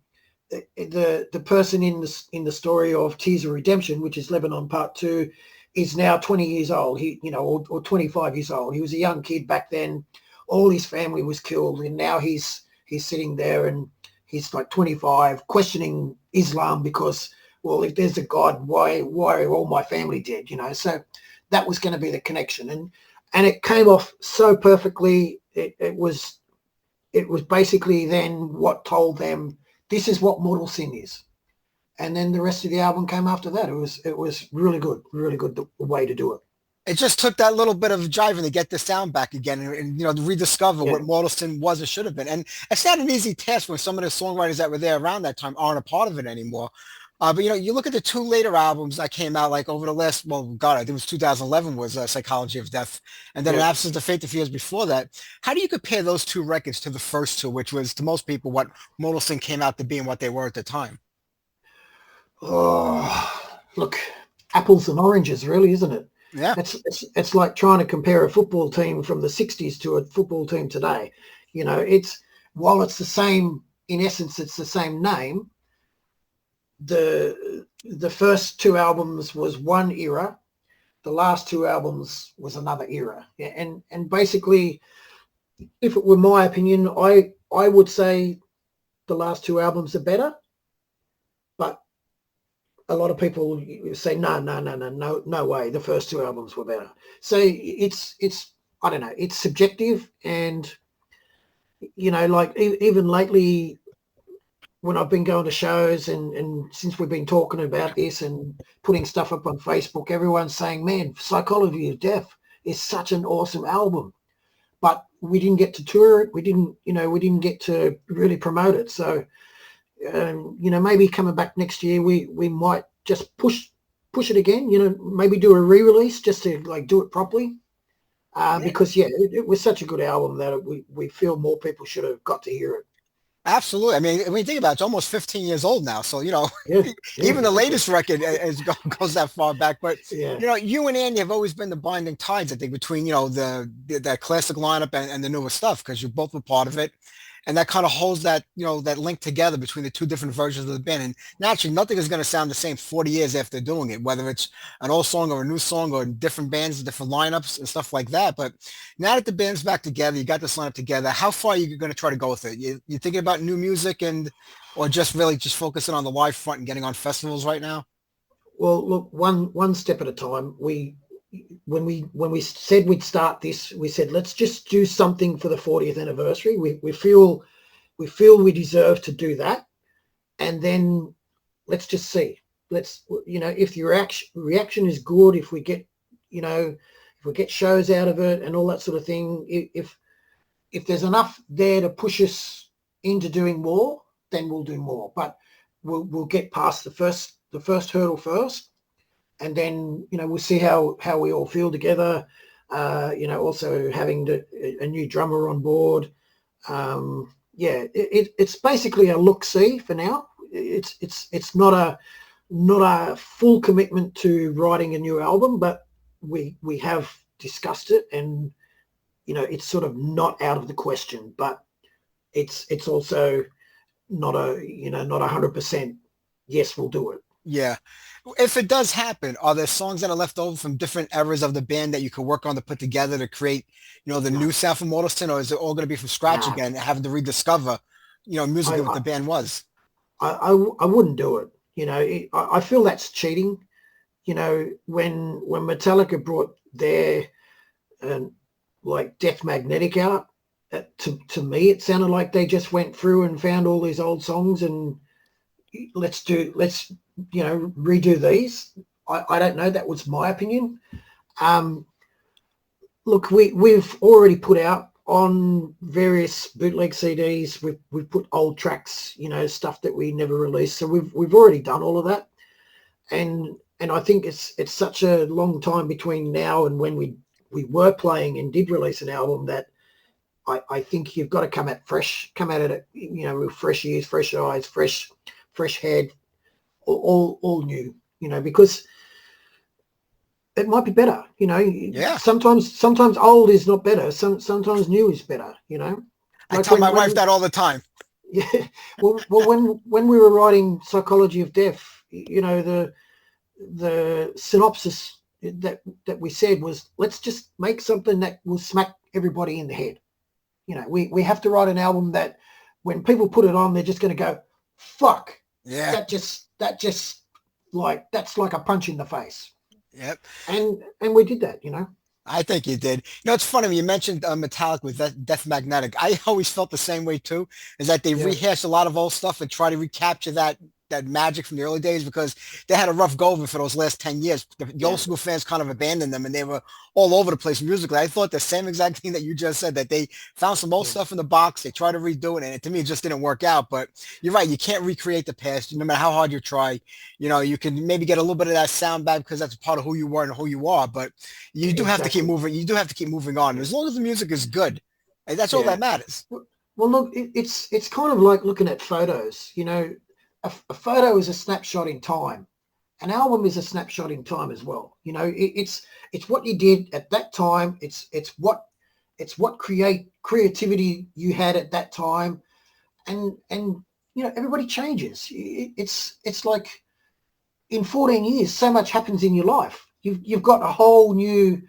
[SPEAKER 5] the person in the story of Tears of Redemption, which is Lebanon Part 2, is now 20 years old. He, or 25 years old. He was a young kid back then. All his family was killed, and now he's sitting there, and he's like 25, questioning Islam because well, if there's a God, why are all my family dead? You know, so that was going to be the connection, and it came off so perfectly. It was basically then what told them this is what Mortal Sin is, and then the rest of the album came after that. It was really good the way to do it.
[SPEAKER 3] It just took that little bit of jiving to get the sound back again and to rediscover
[SPEAKER 5] Yeah.
[SPEAKER 3] what Mortal Sin was or should have been. And it's not an easy task when some of the songwriters that were there around that time aren't a part of it anymore. But you look at the two later albums that came out like over the last, well, God, I think it was 2011 was Psychology of Death, and then An
[SPEAKER 5] Yeah.
[SPEAKER 3] Absence of Faith a few years before that. How do you compare those two records to the first two, which was to most people what Mortal Sin came out to be and what they were at the time?
[SPEAKER 5] Oh, look, apples and oranges, really, isn't it?
[SPEAKER 3] Yeah.
[SPEAKER 5] It's like trying to compare a football team from the 60s to a football team today. You know, while it's the same, in essence, it's the same name. The first two albums was one era. The last two albums was another era. Yeah, and basically, if it were my opinion, I would say the last two albums are better, but a lot of people say no way, the first two albums were better. So it's I don't know, it's subjective. And like even lately when I've been going to shows and since we've been talking about this and putting stuff up on Facebook, everyone's saying, man, Psychology of Death is such an awesome album, but we didn't get to tour it, we didn't get to really promote it. So maybe coming back next year, we might just push it again. Maybe do a re-release just to like do it properly. Because it was such a good album that we feel more people should have got to hear it.
[SPEAKER 3] Absolutely. I mean, when you think about it, it's almost 15 years old now. So,
[SPEAKER 5] Yeah,
[SPEAKER 3] even the latest record goes that far back. But,
[SPEAKER 5] yeah.
[SPEAKER 3] you and Andy have always been the binding tides, I think, between, that classic lineup and the newer stuff, because you both were part of it. And that kind of holds that, that link together between the two different versions of the band. And naturally, nothing is going to sound the same 40 years after doing it, whether it's an old song or a new song or different bands, different lineups and stuff like that. But now that the band's back together, you got this lineup together, how far are you going to try to go with it? You thinking about new music or just really just focusing on the live front and getting on festivals right now?
[SPEAKER 5] Well, look, one step at a time. When we said we'd start this, we said let's just do something for the 40th anniversary. We feel we deserve to do that, and then let's just see. Let's if the reaction is good, if we get shows out of it and all that sort of thing, if there's enough there to push us into doing more, then we'll do more. But we'll get past the first hurdle first. And then, we'll see how we all feel together. Also having a new drummer on board. It's basically a look-see for now. It's not a full commitment to writing a new album, but we have discussed it, and it's sort of not out of the question. But it's also not 100%. Yes, we'll do it.
[SPEAKER 3] Yeah. If it does happen, are there songs that are left over from different eras of the band that you could work on to put together to create, the new sound from Mortal Sin, or is it all going to be from scratch again, having to rediscover, musically what the band was?
[SPEAKER 5] I wouldn't do it. I feel that's cheating. When Metallica brought their Death Magnetic out, to me it sounded like they just went through and found all these old songs and let's redo these. I don't know. That was my opinion. Look, we've already put out on various bootleg CDs. We've put old tracks, stuff that we never released. So we've already done all of that. And I think it's such a long time between now and when we were playing and did release an album that I think you've got to come at it, with fresh ears, fresh eyes, fresh head, all new, because it might be better,
[SPEAKER 3] Yeah.
[SPEAKER 5] Sometimes old is not better. Sometimes new is better,
[SPEAKER 3] I tell my wife that all the time.
[SPEAKER 5] Yeah. Well, when we were writing Psychology of Death, the synopsis that we said was, let's just make something that will smack everybody in the head. We have to write an album that when people put it on, they're just going to go, fuck.
[SPEAKER 3] Yeah.
[SPEAKER 5] That just that's like a punch in the face.
[SPEAKER 3] Yep.
[SPEAKER 5] And we did that, you know.
[SPEAKER 3] I think you did. You know, it's funny when you mentioned Metallic with Death Magnetic. I always felt the same way too. Is that they
[SPEAKER 5] Yeah,
[SPEAKER 3] rehash a lot of old stuff and try to recapture that magic from the early days because they had a rough go of it for those last 10 years. The old
[SPEAKER 5] yeah,
[SPEAKER 3] school fans kind of abandoned them and they were all over the place musically. I thought the same exact thing that you just said, that they found some old
[SPEAKER 5] yeah,
[SPEAKER 3] stuff in the box. They tried to redo it and to me, it just didn't work out. But you're right. You can't recreate the past. No matter how hard you try, you know, you can maybe get a little bit of that sound back because that's part of who you were and who you are. But you do have to keep
[SPEAKER 5] exactly.
[SPEAKER 3] moving. You do have to keep moving on. As long as the music is good, and that's all that
[SPEAKER 5] Yeah.
[SPEAKER 3] matters.
[SPEAKER 5] Well, look, it's kind of like looking at photos. You know, a photo is a snapshot in time. An album is a snapshot in time as well. You know, it's what you did at that time. It's what creativity you had at that time, and you know, everybody changes. It's like in 14 years, so much happens in your life. You've got a whole new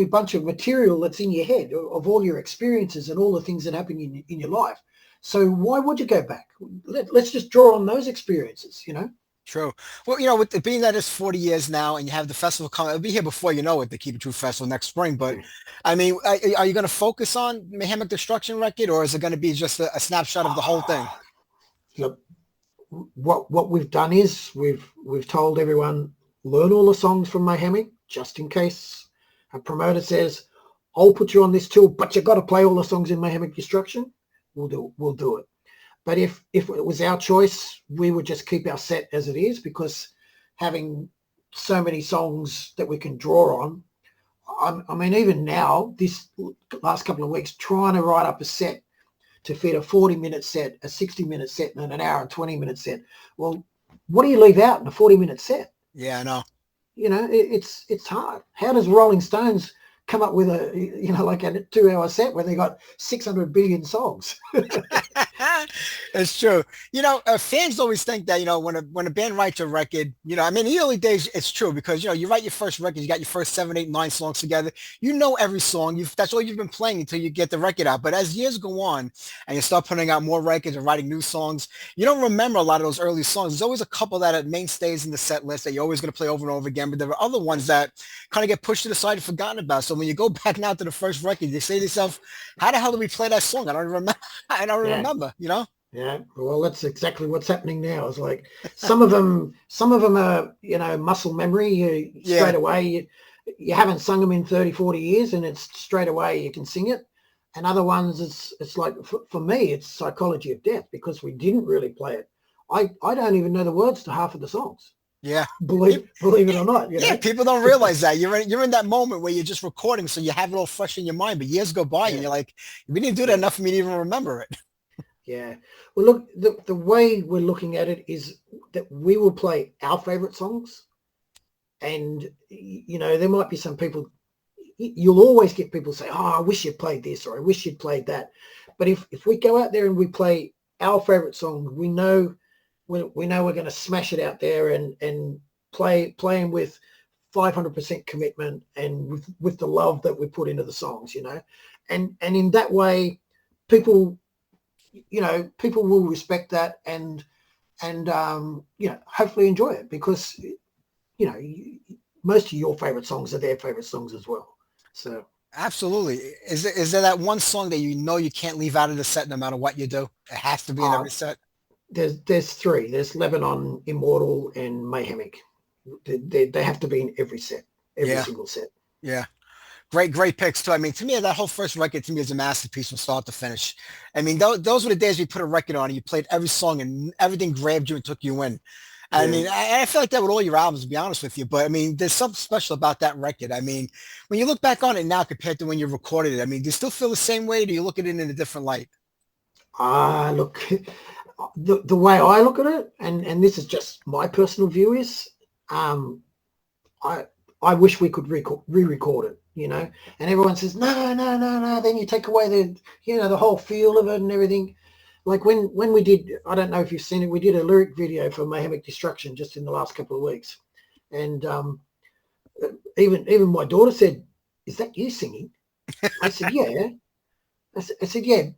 [SPEAKER 5] bunch of material that's in your head of all your experiences and all the things that happen in your life. So why would you go back? Let's just draw on those experiences, you know?
[SPEAKER 3] True. Well, you know, with it being that it's 40 years now and you have the festival coming, it'll be here before you know it, the Keep It True Festival next spring. But I mean, are you going to focus on Mayhemic Destruction record or is it going to be just a snapshot of the whole thing?
[SPEAKER 5] Look, what we've done is we've told everyone, learn all the songs from Mayhemic just in case a promoter says, I'll put you on this tour, but you got to play all the songs in Mayhemic Destruction. We'll do it. But if it was our choice, we would just keep our set as it is, because having so many songs that we can draw on, I mean, even now, this last couple of weeks, trying to write up a set to fit a 40-minute set, a 60-minute set, and an hour and 20-minute set. Well, what do you leave out in a 40-minute set?
[SPEAKER 3] Yeah, I know.
[SPEAKER 5] You know, it's hard. How does Rolling Stones come up with like a 2-hour set where they got 600 billion songs?
[SPEAKER 3] It's true. You know, fans always think that, you know, when a band writes a record, you know, I mean, in the early days, it's true because, you know, you write your first record, you got your first 7, 8, 9 songs together. You know every song. That's all you've been playing until you get the record out. But as years go on and you start putting out more records and writing new songs, you don't remember a lot of those early songs. There's always a couple that are mainstays in the set list that you're always going to play over and over again. But there are other ones that kind of get pushed to the side and forgotten about. So when you go back now to the first record, you say to yourself, how the hell did we play that song? I don't remember. I don't
[SPEAKER 5] Yeah.
[SPEAKER 3] remember, you know?
[SPEAKER 5] Yeah, well, that's exactly what's happening now. It's like some of them are, you know, muscle memory.
[SPEAKER 3] Yeah.
[SPEAKER 5] Straight away, you haven't sung them in 30, 40 years, and it's straight away you can sing it. And other ones, it's like for me, it's psychology of death because we didn't really play it. I don't even know the words to half of the songs.
[SPEAKER 3] Yeah.
[SPEAKER 5] Believe it or not. You know?
[SPEAKER 3] Yeah, people don't realize that. You're in that moment where you're just recording, so you have it all fresh in your mind. But years go by, and you're like, we didn't do that enough for me to even remember it.
[SPEAKER 5] Yeah. Well, look, the way we're looking at it is that we will play our favorite songs, and you know, there might be some people. You'll always get people say, "Oh, I wish you'd played this," or "I wish you'd played that." But if we go out there and we play our favorite song, we know we're going to smash it out there and playing with 500% commitment and with the love that we put into the songs, you know, and in that way, people will respect that and you know, hopefully enjoy it because, you know, most of your favorite songs are their favorite songs as well. So
[SPEAKER 3] Absolutely. Is there that one song that you know you can't leave out of the set no matter what you do? It has to be in every set.
[SPEAKER 5] there's 3. There's Lebanon, Immortal, and Mayhemic. They have to be in every set, every single set.
[SPEAKER 3] Yeah. Great picks too. I mean, to me, that whole first record to me is a masterpiece from start to finish. I mean, those were the days we put a record on and you played every song and everything grabbed you and took you in. I mean, I feel like that with all your albums, to be honest with you. But I mean, there's something special about that record. I mean, when you look back on it now compared to when you recorded it, I mean, do you still feel the same way? Or do you look at it in a different light?
[SPEAKER 5] Look, the way I look at it, and this is just my personal view, is I wish we could re-record it, you know. And everyone says no. Then you take away the whole feel of it and everything. Like when we did, I don't know if you've seen it, we did a lyric video for Mayhemic Destruction just in the last couple of weeks, and even my daughter said, "Is that you singing?" I said, "Yeah." I said, "Yeah."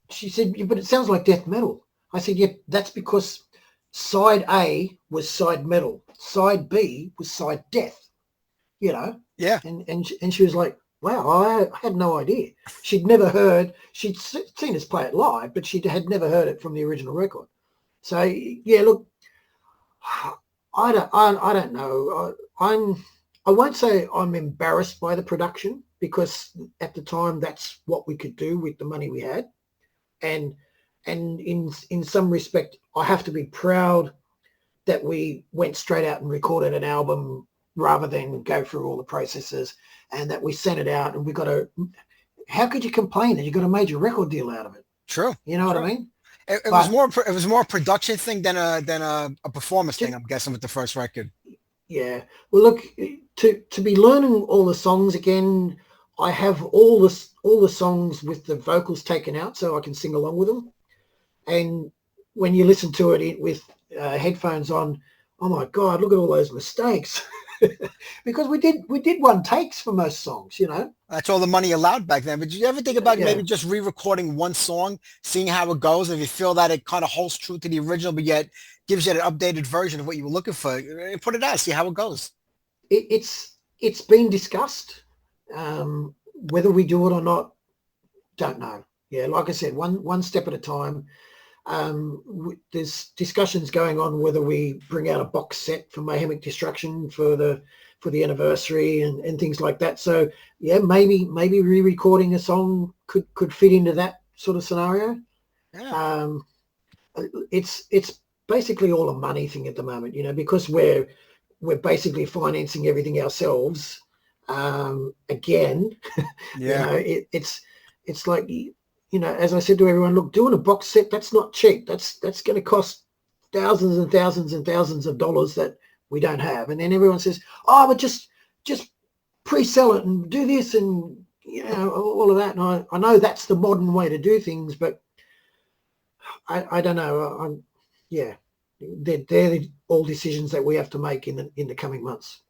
[SPEAKER 5] She said, "But it sounds like death metal." I said, "Yeah, that's because side A was side metal. side B was side Death, you know.
[SPEAKER 3] Yeah.
[SPEAKER 5] And she was like, wow, I had no idea. She'd never heard, she'd seen us play it live, but she had never heard it from the original record. So yeah, look, I don't know. I won't say I'm embarrassed by the production, because at the time that's what we could do with the money we had, and in some respect I have to be proud that we went straight out and recorded an album rather than go through all the processes, and that we sent it out and we got a. How could you complain that you got a major record deal out of it?
[SPEAKER 3] True.
[SPEAKER 5] You know what I mean?
[SPEAKER 3] It was more a production thing than a performance thing, I'm guessing, with the first record.
[SPEAKER 5] Yeah. Well, look, to be learning all the songs again, I have all the songs with the vocals taken out so I can sing along with them. And when you listen to it with headphones on, oh my God, look at all those mistakes. Because we did one takes for most songs, you know.
[SPEAKER 3] That's all the money allowed back then. But did you ever think about maybe just re-recording one song, seeing how it goes, and if you feel that it kind of holds true to the original, but yet gives you an updated version of what you were looking for, put it out, see how it goes?
[SPEAKER 5] It's been discussed. Whether we do it or not, don't know. Yeah, like I said, one step at a time. There's discussions going on whether we bring out a box set for Mayhemic Destruction for the anniversary and things like that. So yeah, maybe re-recording a song could fit into that sort of scenario. Yeah. It's basically all a money thing at the moment, you know, because we're basically financing everything ourselves. Again,
[SPEAKER 3] yeah,
[SPEAKER 5] you know, it's like, you know, as I said to everyone, look, doing a box set, that's not cheap. That's going to cost thousands and thousands and thousands of dollars that we don't have. And then everyone says, oh, but just pre-sell it and do this and, you know, all of that. And I know that's the modern way to do things, but I don't know. They're all decisions that we have to make in the coming months.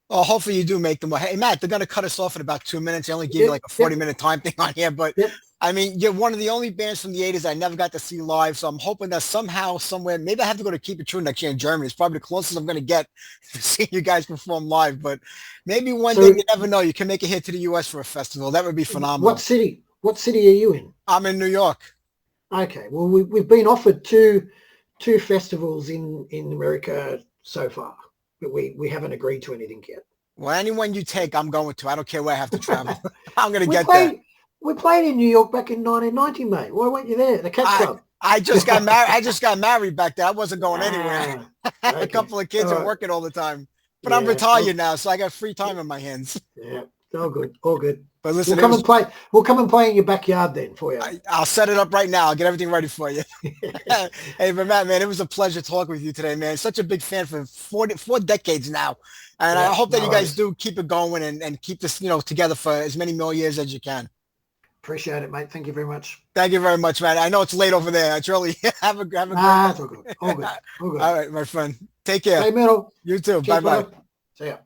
[SPEAKER 3] Well, hopefully you do make them. Hey, Matt, they're going to cut us off in about 2 minutes. They only give you like a 40-minute time thing on here. But, I mean, you're one of the only bands from the 80s I never got to see live. So I'm hoping that somehow, somewhere, maybe I have to go to Keep It True next year in Germany. It's probably the closest I'm going to get to seeing you guys perform live. But maybe one day, you never know, you can make it here to the U.S. for a festival. That would be phenomenal.
[SPEAKER 5] What city are you in?
[SPEAKER 3] I'm in New York.
[SPEAKER 5] Okay. Well, we've been offered two festivals in America so far, but we haven't agreed to anything yet.
[SPEAKER 3] Well, anyone you take, I'm going to. I don't care where I have to travel. I'm going to get there.
[SPEAKER 5] We played in New York back in 1990, mate. Why weren't you there? The Cat Club.
[SPEAKER 3] I just got married. I just got married back there. I wasn't going anywhere.
[SPEAKER 5] Okay.
[SPEAKER 3] A couple of kids are working all the time. But I'm retired now, so I got free time in my hands.
[SPEAKER 5] Yeah, all good.
[SPEAKER 3] But listen,
[SPEAKER 5] we'll come and play in your backyard then for you.
[SPEAKER 3] I'll set it up right now. I'll get everything ready for you. Hey, but Matt, man, it was a pleasure talking with you today, man. Such a big fan for four decades now. And I hope that you guys do keep it going and keep this, you know, together for as many more years as you can.
[SPEAKER 5] Appreciate it, mate. Thank you very much.
[SPEAKER 3] Thank you very much, man. I know it's late over there. It's early. have a great
[SPEAKER 5] it's all good. All good.
[SPEAKER 3] All right, my friend. Take care.
[SPEAKER 5] Stay metal.
[SPEAKER 3] You too.
[SPEAKER 5] Cheers,
[SPEAKER 3] bye-bye.
[SPEAKER 5] brother. See ya.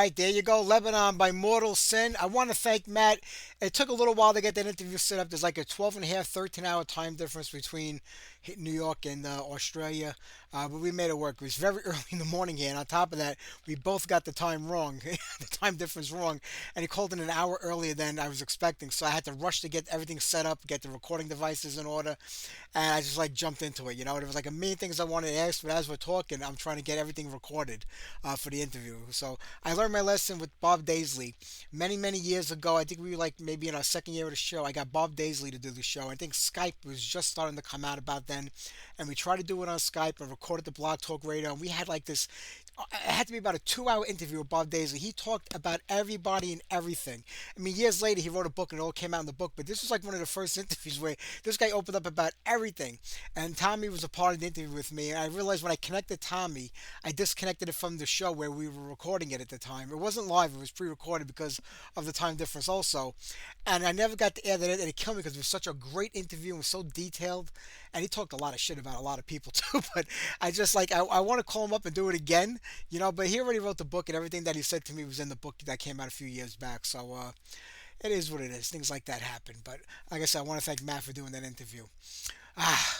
[SPEAKER 3] right, there you go. Lebanon by Mortal Sin. I want to thank Matt. It took a little while to get that interview set up. There's like a 12 and a half, 13-hour time difference between New York and Australia. But we made it work. It was very early in the morning here. And on top of that, we both got the time wrong, the time difference wrong. And he called in an hour earlier than I was expecting. So I had to rush to get everything set up, get the recording devices in order. And I just like jumped into it. You know, there was like a million things I wanted to ask, but as we're talking, I'm trying to get everything recorded for the interview. So I learned my lesson with Bob Daisley many, many years ago. I think we were like maybe in our second year of the show. I got Bob Daisley to do the show. I think Skype was just starting to come out about then. And we tried to do it on Skype and recorded the Blog Talk Radio. And we had like this, it had to be about a 2-hour interview with Bob Daisley. He talked about everybody and everything. I mean, years later, he wrote a book and it all came out in the book. But this was like one of the first interviews where this guy opened up about everything. And Tommy was a part of the interview with me. And I realized when I connected Tommy, I disconnected it from the show where we were recording it at the time. It wasn't live. It was pre-recorded because of the time difference also. And I never got to air that in, and it killed me because it was such a great interview and was so detailed. And he talked a lot of shit about a lot of people too. But I just like, I want to call him up and do it again, you know. But he already wrote the book, and everything that he said to me was in the book that came out a few years back. So it is what it is. Things like that happen. But like I said, I want to thank Matt for doing that interview.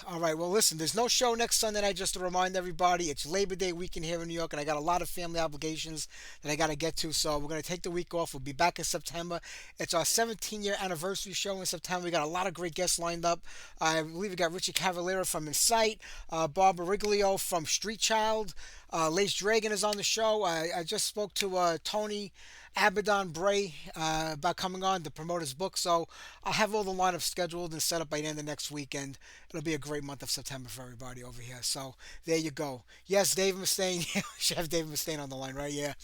[SPEAKER 3] All right. Well, listen, there's no show next Sunday night, just to remind everybody. It's Labor Day weekend here in New York, and I got a lot of family obligations that I got to get to, so we're going to take the week off. We'll be back in September. It's our 17-year anniversary show in September. We got a lot of great guests lined up. I believe we got Richie Cavallero from Insight, Barbara Riglio from Street Child, Lace Dragon is on the show. I just spoke to Tony Abaddon Bray about coming on to promote his book. So I'll have all the lineup scheduled and set up by the end of next weekend. It'll be a great month of September for everybody over here. So there you go. Yes, Dave Mustaine. We should have Dave Mustaine on the line, right? Yeah.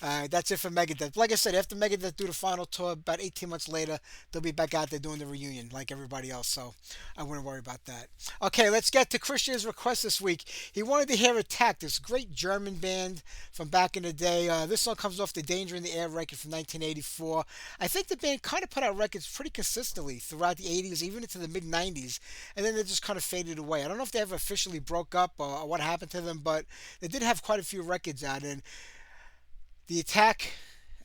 [SPEAKER 3] That's it for Megadeth. Like I said, after Megadeth do the final tour, about 18 months later, they'll be back out there doing the reunion like everybody else. So I wouldn't worry about that. Okay, let's get to Christian's request this week. He wanted to hear Attack, this great German band from back in the day. This song comes off the Danger in the Air record from 1984. I think the band kind of put out records pretty consistently throughout the 80s, even into the mid-90s, and then they just kind of faded away. I don't know if they ever officially broke up or what happened to them, but they did have quite a few records out, and the Attack,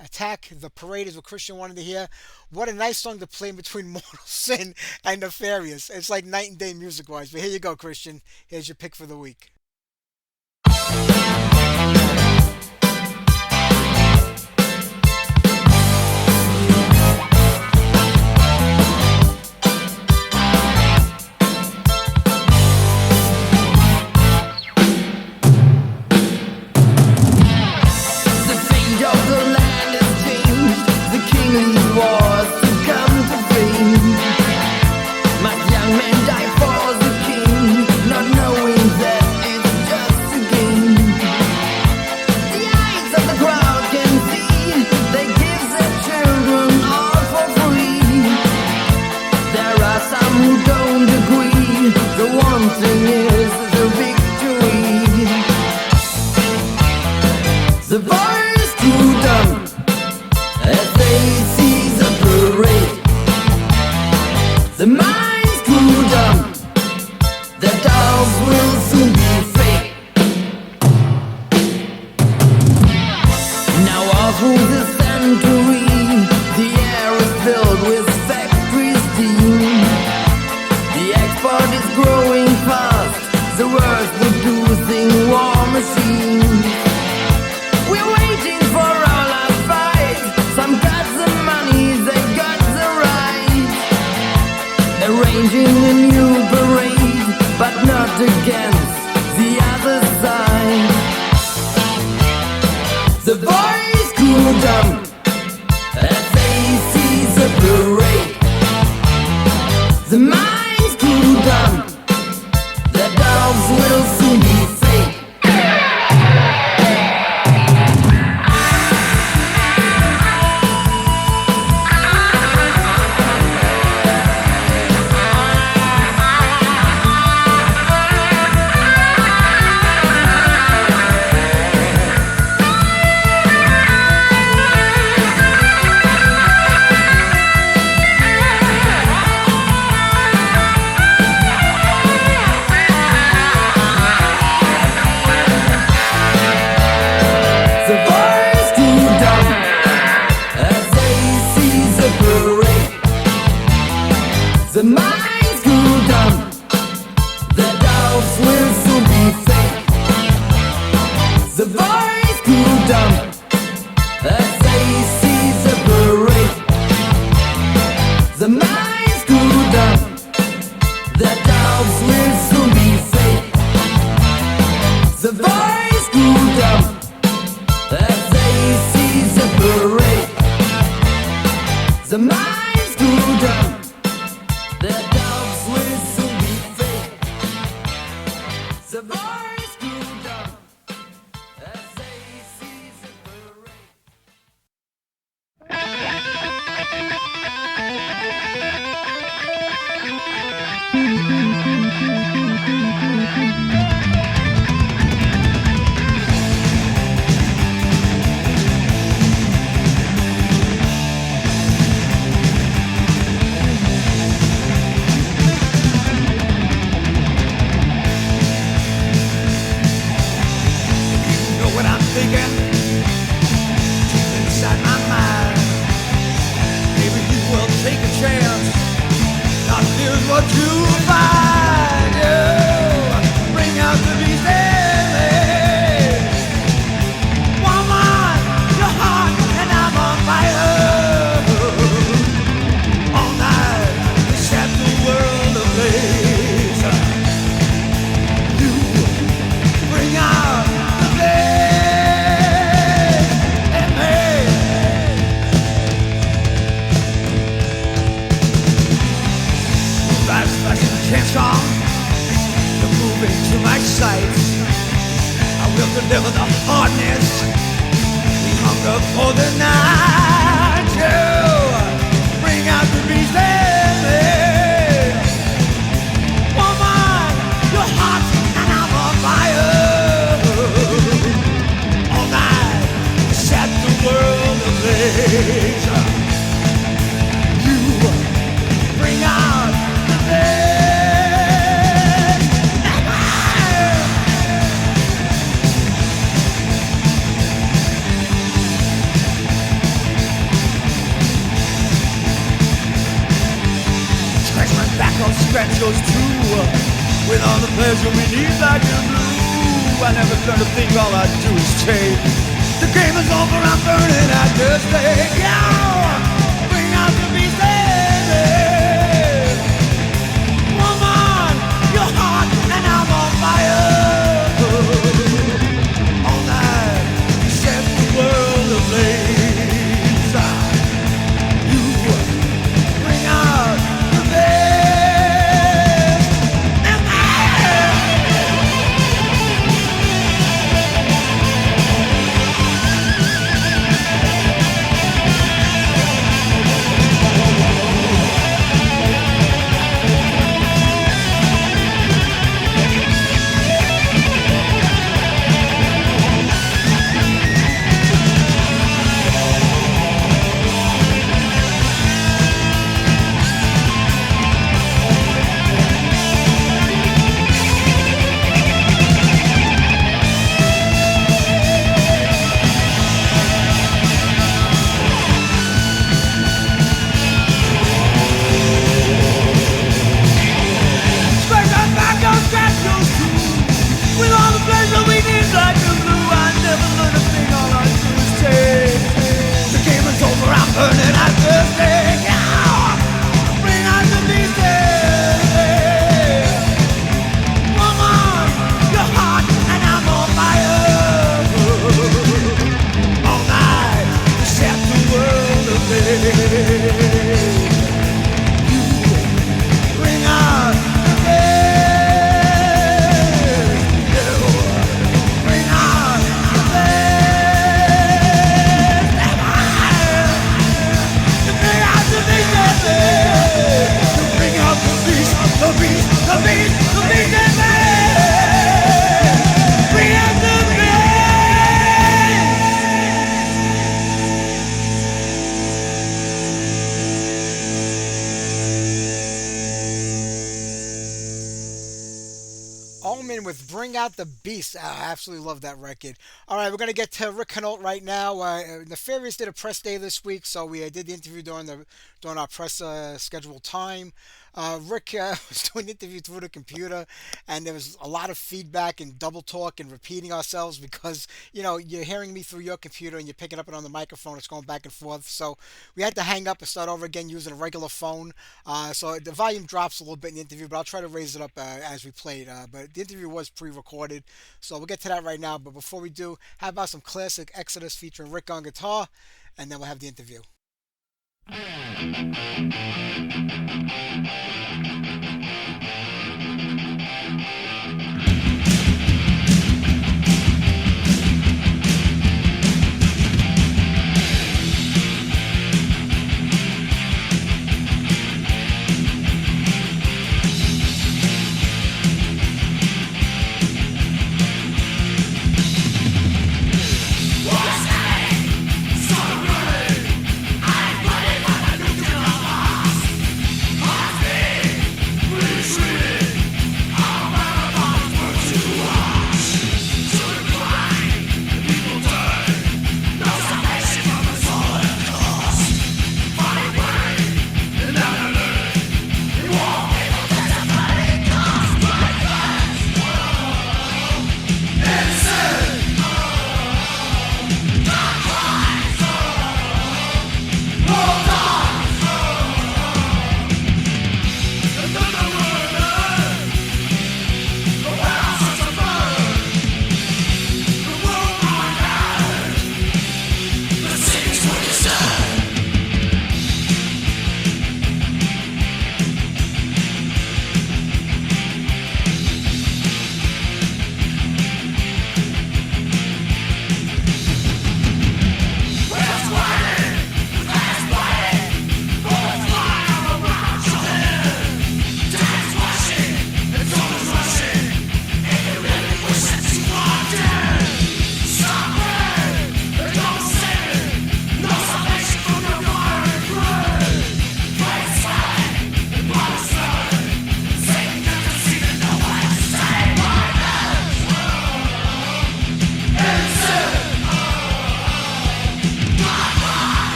[SPEAKER 3] The Parade is what Christian wanted to hear. What a nice song to play in between Mortal Sin and Nefarious. It's like night and day music-wise, but here you go, Christian. Here's your pick for the week.
[SPEAKER 2] The minds grew dumb. The dogs will soon be fake. The boys grew dumb as they see the parade. The minds grew dumb. The dogs will soon be fake. The boys grew dumb as they see the parade. The minds grew dumb. The dogs will soon be fake. The boys grew dumb as they see the parade.
[SPEAKER 1] Know what I'm thinking? Deep inside my mind. Maybe you will take a chance. Not here's what you find. You bring out the beast in me. Woman, you're hot and I'm on fire. All night, we set the world ablaze. You bring out the blaze in me. Life's flashing chance on. You're moving to my sight. I will deliver the hardness. We hunger for the night. You bring out the beast in me. Woman, you're hot and I'm on fire. All night, set the world ablaze. You bring out the blaze. Scratch my back, I'll scratch yours too. With all the pleasure we need like the blue. I never learned to think, all I do is take. The game is over, I'm burning at the stake. Yeah, bring out the beast in me. Woman, you're hot and I'm on fire. All night, set the world ablaze. You bring out the blaze. Scratch my back, I'll scratch yours too. With all the pleasure we need like the blue. I never learned a thing, all I do is take. The game is over, I'm burning at the stake. Yeah, bring out the beast in me. Woman, you're hot and I'm on fire. All night, we set the world ablaze. You bring out the blaze. You bring out the blaze. You bring out the beast in me. You bring out the beast, the beast, the beast, the beast in me. Bring out the beast.
[SPEAKER 3] Omen with Bring Out the Beast. I absolutely love that record. All right, we're going to get to Rick Hunolt right now. Nefarious did a press day this week, so we did the interview during our press scheduled time. Rick was doing an interview through the computer, and there was a lot of feedback and double talk and repeating ourselves because, you're hearing me through your computer and you're picking up it on the microphone. It's going back and forth. So we had to hang up and start over again using a regular phone. So the volume drops a little bit in the interview, but I'll try to raise it up as we played. But the interview was pre-recorded, so we'll get to that right now. But before we do, how about some classic Exodus featuring Rick on guitar, and then we'll have the interview.
[SPEAKER 2] Sorry, I put it on a nuclear blast.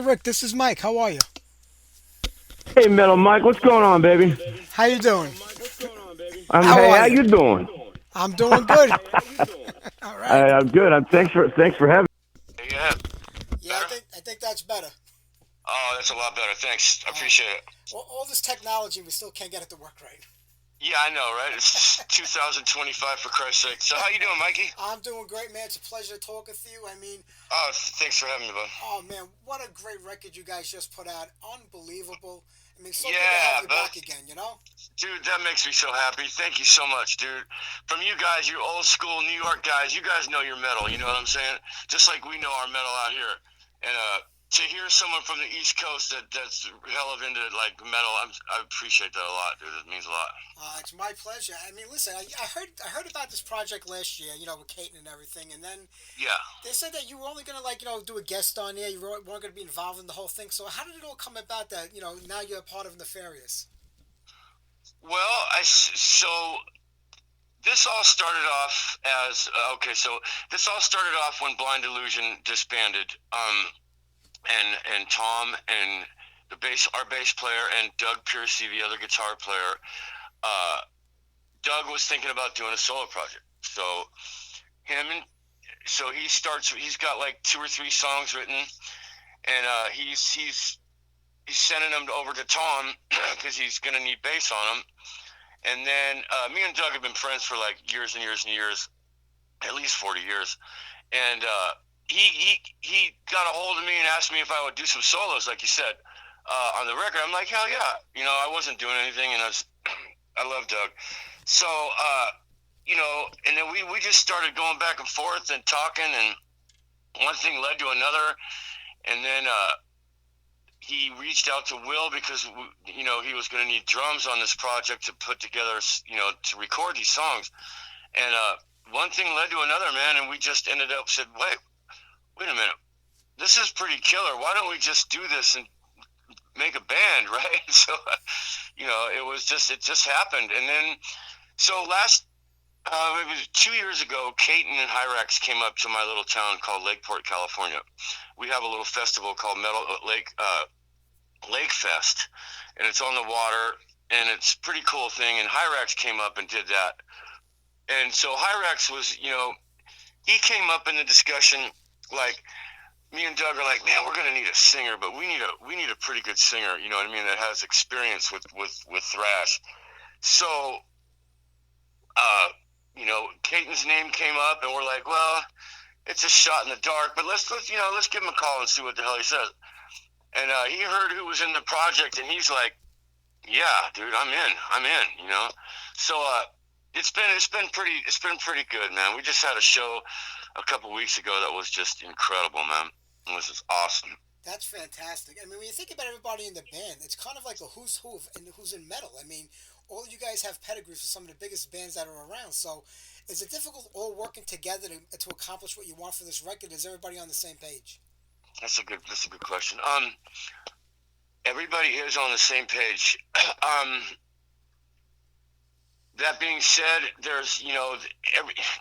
[SPEAKER 3] Rick. This is Mike. How are you?
[SPEAKER 6] Hey, Metal Mike, what's going on, baby?
[SPEAKER 3] How you doing? How
[SPEAKER 6] Hey,
[SPEAKER 3] are
[SPEAKER 6] how
[SPEAKER 3] you?
[SPEAKER 6] you doing?
[SPEAKER 3] I'm doing good. All right.
[SPEAKER 6] I'm good. Thanks for having.
[SPEAKER 7] Yeah.
[SPEAKER 3] Yeah, I think that's better.
[SPEAKER 7] Oh, that's a lot better. Thanks. I appreciate it.
[SPEAKER 3] All this technology, we still can't get it to work right.
[SPEAKER 7] Yeah, I know, right? It's 2025 for Christ's sake. So how you doing, Mikey?
[SPEAKER 3] I'm doing great, man. It's a pleasure to talk with you. I mean,
[SPEAKER 7] Oh, thanks for having me, bud.
[SPEAKER 3] oh man, what a great record you guys just put out. Unbelievable. I mean, so good to
[SPEAKER 7] Yeah,
[SPEAKER 3] have you back again, you know?
[SPEAKER 7] dude, that makes me so happy. Thank you so much, dude. From you guys, you old school New York guys, you guys know your metal. You know what I'm saying? Just like we know our metal out here. And to hear someone from the East Coast that's hell of into like metal, I appreciate that a lot, dude. It means a lot.
[SPEAKER 3] It's my pleasure. I mean, listen, I heard about this project last year, you know, with Caton and everything, and then
[SPEAKER 7] Yeah.
[SPEAKER 3] they said that you were only gonna like, you know, do a guest on there. You weren't gonna be involved in the whole thing. So how did it all come about that, you know, now you're a part of Nefarious?
[SPEAKER 7] Well, so this all started off as okay. So this all started off when Blind Illusion disbanded. And Tom and our bass player, and Doug Piercy, the other guitar player. Doug was thinking about doing a solo project. So he's got like 2 or 3 songs written, and he's sending them over to Tom because he's gonna need bass on them. And then me and Doug have been friends for like years and years and years, at least 40 years, and he got a hold of me and asked me if I would do some solos, like you said, on the record. I'm like, hell yeah. You know, I wasn't doing anything, and I love Doug. So, you know, and then we just started going back and forth and talking, and one thing led to another. And then he reached out to Will because, you know, he was going to need drums on this project to put together, you know, to record these songs. And one thing led to another, man, and we just ended up said, wait a minute, this is pretty killer. Why don't we just do this and make a band, right? So, you know, it just happened. And then, so it was 2 years ago, Caton and Hyrax came up to my little town called Lakeport, California. We have a little festival called Lake Fest, and it's on the water, and it's a pretty cool thing. And Hyrax came up and did that. And so Hyrax was, you know, he came up in the discussion, like, me and Doug are like, man, we're gonna need a singer, but we need a pretty good singer, you know what I mean, that has experience with thrash. So, you know, Caton's name came up, and we're like, well, it's a shot in the dark, but let's give him a call and see what the hell he says. And he heard who was in the project, and he's like, yeah, dude, I'm in, you know. So it's been pretty good, man. We just had a show a couple weeks ago that was just incredible, man. It was just awesome.
[SPEAKER 3] That's fantastic. I mean, when you think about everybody in the band, it's kind of like a who's who and who's in metal. I mean, all you guys have pedigrees for some of the biggest bands that are around. So, is it difficult all working together to accomplish what you want for this record? Is everybody on the same page?
[SPEAKER 7] That's a good question. Everybody is on the same page. That being said, there's, you know,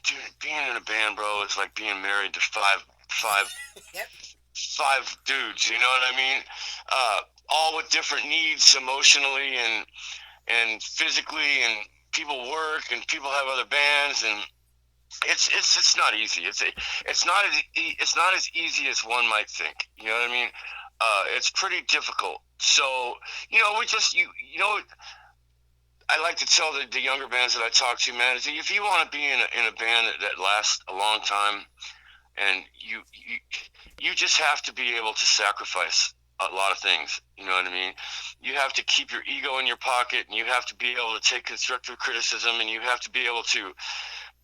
[SPEAKER 7] dude, being in a band, bro, is like being married to five
[SPEAKER 3] Yep.
[SPEAKER 7] five dudes, you know what I mean? All with different needs emotionally and physically, and people work and people have other bands, and it's not easy. It's not as easy as one might think. You know what I mean? It's pretty difficult. So, you know, you know, I like to tell the younger bands that I talk to, man, is if you want to be in a band that lasts a long time, and you just have to be able to sacrifice a lot of things. You know what I mean? You have to keep your ego in your pocket, and you have to be able to take constructive criticism, and you have to be able to,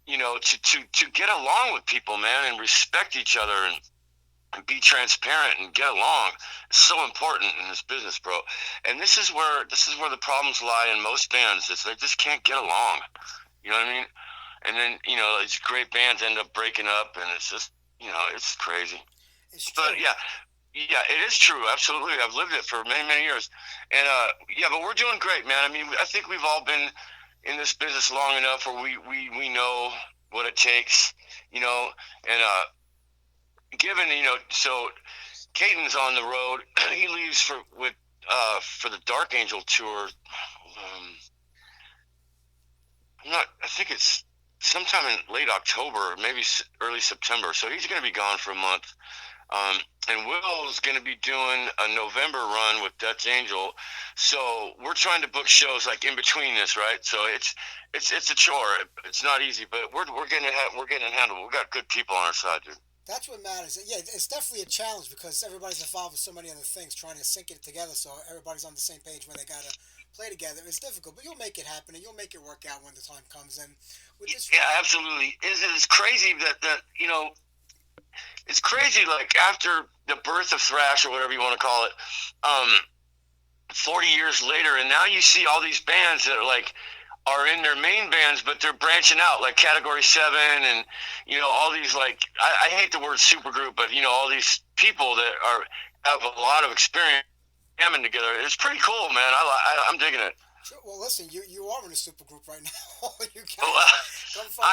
[SPEAKER 7] you know, to get along with people, man, and respect each other, and be transparent and get along. It's so important in this business, bro. And this is where the problems lie in most bands, is they just can't get along. You know what I mean? And then, you know, these great bands end up breaking up, and it's just, you know, it's crazy.
[SPEAKER 3] It's true.
[SPEAKER 7] But yeah, it is true. Absolutely. I've lived it for many, many years. And yeah, but we're doing great, man. I mean, I think we've all been in this business long enough where we know what it takes, you know, and given, you know, so Caden's on the road. He leaves for the Dark Angel tour. I think it's sometime in late October, maybe early September. So he's going to be gone for a month. And Will's going to be doing a November run with Death Angel. So we're trying to book shows like in between this, right? So it's a chore. It's not easy, but we're getting it handled. We've got good people on our side, dude.
[SPEAKER 3] That's what matters. Yeah, it's definitely a challenge because everybody's involved with so many other things, trying to sync it together so everybody's on the same page when they gotta play together. It's difficult, but you'll make it happen and you'll make it work out when the time comes. And with this,
[SPEAKER 7] yeah, absolutely. It's crazy that it's crazy. Like after the birth of thrash or whatever you want to call it, 40 years later, and now you see all these bands that are in their main bands, but they're branching out, like Category 7 and, all these, I hate the word supergroup, but, all these people that have a lot of experience jamming together. It's pretty cool, man. I'm digging it.
[SPEAKER 3] Sure. Well, listen, you are in a supergroup right now. You come from,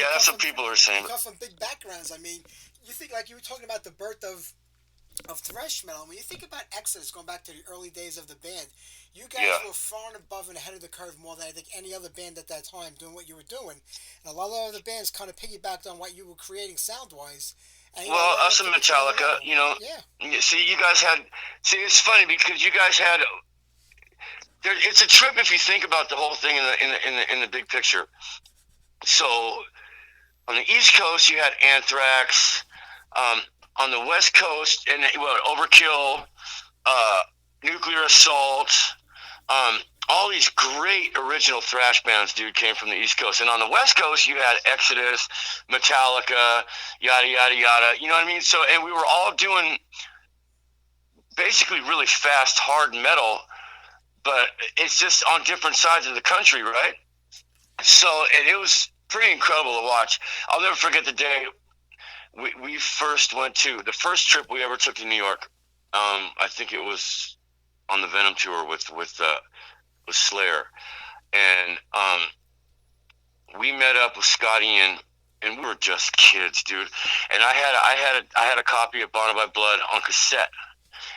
[SPEAKER 7] that's what people are saying.
[SPEAKER 3] You come from big backgrounds. I mean, you think, like you were talking about the birth of thrash metal. When you think about Exodus, going back to the early days of the band, you guys were far and above and ahead of the curve more than I think any other band at that time doing what you were doing. And a lot of other bands kind of piggybacked on what you were creating sound-wise. And,
[SPEAKER 7] well, us and Metallica, see, you guys had... See, it's funny because you guys had... It's a trip if you think about the whole thing in the big picture. So, on the East Coast, you had Anthrax... on the West Coast, and Overkill, Nuclear Assault, all these great original thrash bands, dude, came from the East Coast. And on the West Coast, you had Exodus, Metallica, yada, yada, yada. You know what I mean? So, and we were all doing basically really fast, hard metal, but it's just on different sides of the country, right? So, and it was pretty incredible to watch. I'll never forget the day we first went to the first trip we ever took to New York. I think it was on the Venom tour with Slayer, and we met up with Scott Ian, and we were just kids, dude. And I had a copy of Bonded by Blood on cassette,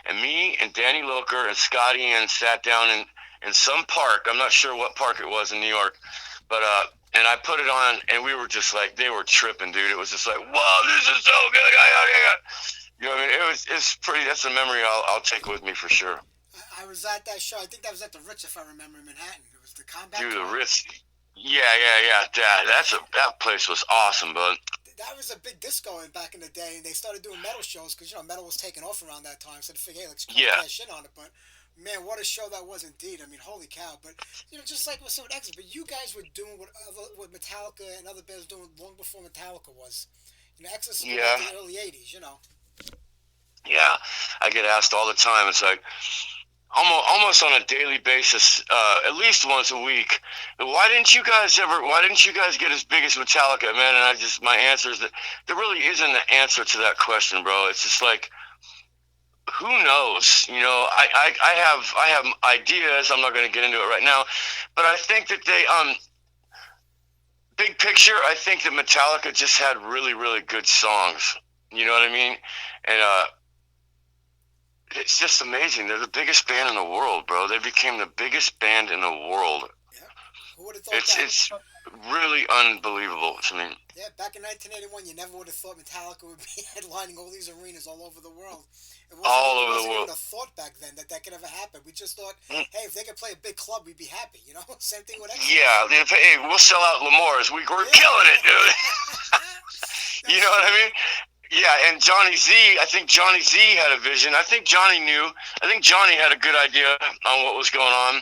[SPEAKER 7] and me and Danny Loker and Scott Ian sat down in some park. I'm not sure what park it was in New York, but and I put it on, and we were just like, they were tripping, dude. It was just like, whoa, this is so good. You know what I mean? It's pretty, that's a memory I'll take with me for sure.
[SPEAKER 3] I was at that show. I think that was at the Ritz, if I remember, in Manhattan. It was the Combat
[SPEAKER 7] Dude,
[SPEAKER 3] Club.
[SPEAKER 7] the Ritz. Yeah. That place was awesome, bud.
[SPEAKER 3] That was a big disco back in the day, and they started doing metal shows because, metal was taking off around that time. So they figured, hey, let's cash in on it. But man, what a show that was indeed. I mean, holy cow. But, just like with some of Exodus, but you guys were doing what Metallica and other bands were doing long before Metallica was. Exodus was in the early 80s,
[SPEAKER 7] Yeah, I get asked all the time. It's like almost on a daily basis, at least once a week. Why didn't you guys get as big as Metallica, man? And my answer is that there really isn't an answer to that question, bro. It's just like, who knows? I have ideas. I'm not going to get into it right now, but I think that they, big picture, I think that Metallica just had really, really good songs. You know what I mean? And it's just amazing. They're the biggest band in the world, bro. They became the biggest band in the world.
[SPEAKER 3] Yeah. Who would have thought that?
[SPEAKER 7] It's really unbelievable to me.
[SPEAKER 3] Yeah, back in 1981, you never would have thought Metallica would be headlining all these arenas all over the world. It wasn't even a thought back then that could ever happen. We just thought, hey, if they could play a big club, we'd be happy, Same thing with Exodus.
[SPEAKER 7] Yeah, hey, we'll sell out L'Amour's. We're killing it, dude. You know what I mean? Yeah, and I think Johnny Z had a vision. I think Johnny knew. I think Johnny had a good idea on what was going on.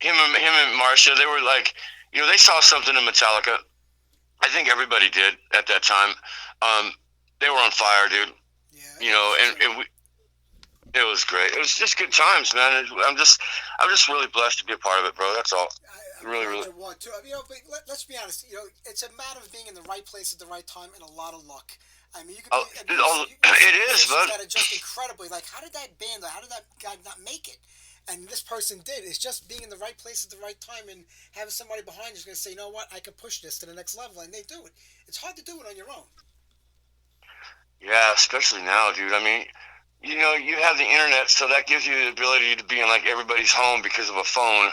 [SPEAKER 7] Him and Marcia, they were like, they saw something in Metallica. I think everybody did at that time. They were on fire, dude. Yeah. It was great. It was just good times, man. I'm just really blessed to be a part of it, bro. That's all. Really.
[SPEAKER 3] Want to. But let's be honest. It's a matter of being in the right place at the right time and a lot of luck. I mean, you could be.
[SPEAKER 7] It is, bud.
[SPEAKER 3] That are just incredibly. Like, how did that guy not make it? And this person did. It's just being in the right place at the right time and having somebody behind you who's going to say, you know what, I can push this to the next level, and they do it. It's hard to do it on your own.
[SPEAKER 7] Yeah, especially now, dude. I mean, you have the internet, so that gives you the ability to be in like everybody's home because of a phone.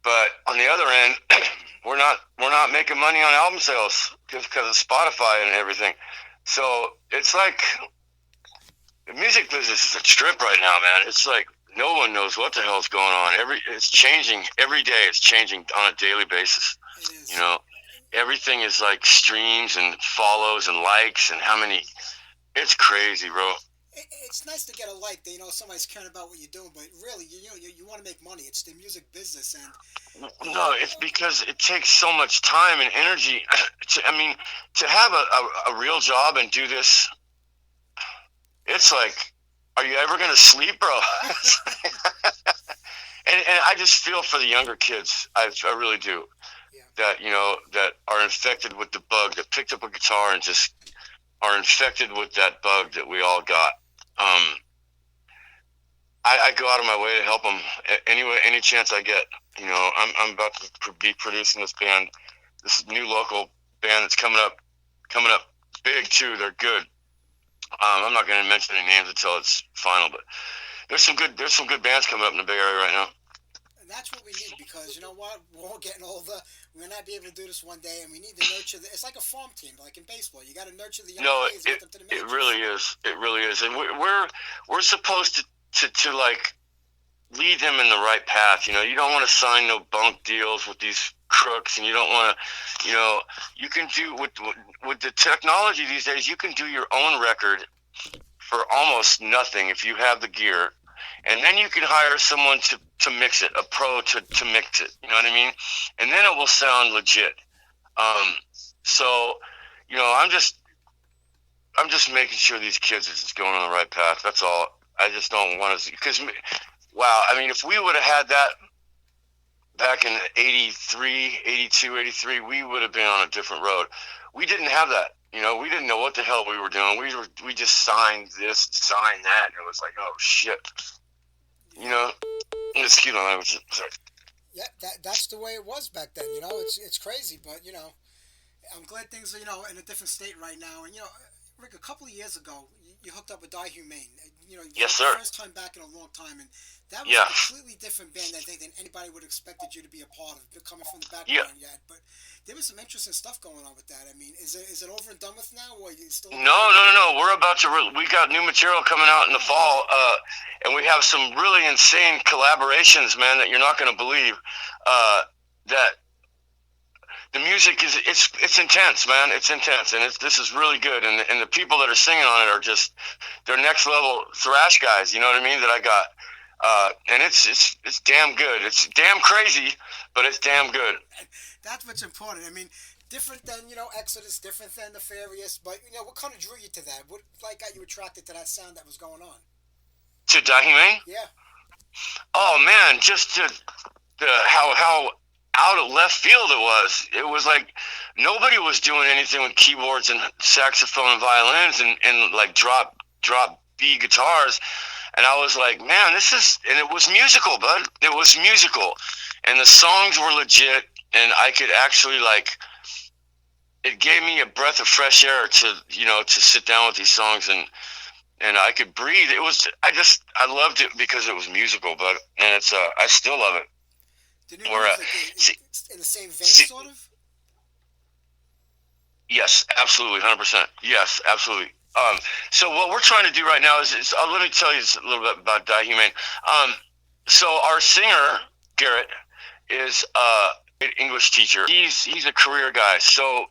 [SPEAKER 7] But on the other end, we're not making money on album sales just because of Spotify and everything. So it's like the music business is a trip right now, man. It's like no one knows what the hell's going on. It's changing every day. It's changing on a daily basis.
[SPEAKER 3] It is.
[SPEAKER 7] You know, everything is like streams and follows and likes and how many. It's crazy, bro.
[SPEAKER 3] It's nice to get a like that somebody's caring about what you're doing, but really, you want to make money. It's the music business, and
[SPEAKER 7] No, it's because it takes so much time and energy. I mean, to have a real job and do this, it's like, are you ever gonna sleep, bro? and I just feel for the younger kids. I really do.
[SPEAKER 3] yeah,
[SPEAKER 7] That that are infected with the bug, that picked up a guitar and just are infected with that bug that we all got. I go out of my way to help them any chance I get. I'm about to be producing this new local band that's coming up big too. They're good. I'm not going to mention any names until it's final, but there's some good bands coming up in the Bay Area right now.
[SPEAKER 3] and that's what we need because you know what, we're all getting older. We're not be able to do this one day, and we need to nurture. It's like a farm team, like in baseball. You got to nurture the young
[SPEAKER 7] No,
[SPEAKER 3] players, get them to the
[SPEAKER 7] it
[SPEAKER 3] majors.
[SPEAKER 7] really is. It really is, and we're supposed to like lead them in the right path. You don't want to sign no bunk deals with these crooks, and you don't want to. You can do with the technology these days. You can do your own record for almost nothing if you have the gear, and then you can hire someone to mix it, a pro to mix it. You know what I mean? And then it will sound legit. So, I'm just making sure these kids are just going on the right path. That's all. I just don't want to, because, wow, I mean, if we would have had that back in 83, 82, 83, we would have been on a different road. We didn't have that. We didn't know what the hell we were doing. We just signed this, signed that, and it was like, oh, shit. Excuse my language. Sorry.
[SPEAKER 3] Yeah, that's the way it was back then. It's crazy, but I'm glad things are in a different state right now. And Rick, a couple of years ago, you hooked up with Die Humane.
[SPEAKER 7] Yes,
[SPEAKER 3] for the
[SPEAKER 7] sir.
[SPEAKER 3] first time back in a long time, and that was
[SPEAKER 7] Yeah.
[SPEAKER 3] a completely different band, I think, than anybody would have expected you to be a part of, coming from the background
[SPEAKER 7] Yeah.
[SPEAKER 3] you had. But there was some interesting stuff going on with that. I mean, is it over and done with now, or are you still?
[SPEAKER 7] No. We're about to. We got new material coming out in the fall, and we have some really insane collaborations, man, that you're not going to believe. That the music it's intense, man. It's intense, and this is really good. And the people that are singing on it are just they're next level thrash guys. You know what I mean? That I got, and it's damn good. It's damn crazy, but it's damn good.
[SPEAKER 3] That's what's important. I mean, different than Exodus, different than Nefarious, but what kind of drew you to that? What got you attracted to that sound that was going on?
[SPEAKER 7] To Die Humane?
[SPEAKER 3] Yeah.
[SPEAKER 7] Oh man, just how out of left field it was. It was like nobody was doing anything with keyboards and saxophone and violins and like drop B guitars. And I was like, man, and it was musical, bud. It was musical. And the songs were legit, and I could actually it gave me a breath of fresh air to sit down with these songs and I could breathe. I loved it because it was musical, but and it's I still love it.
[SPEAKER 3] The new music is in the same vein, sort of?
[SPEAKER 7] Yes, absolutely, 100%. Yes, absolutely. So what we're trying to do right now is let me tell you a little bit about Die Humane. So our singer, Garrett, is an English teacher. He's a career guy, so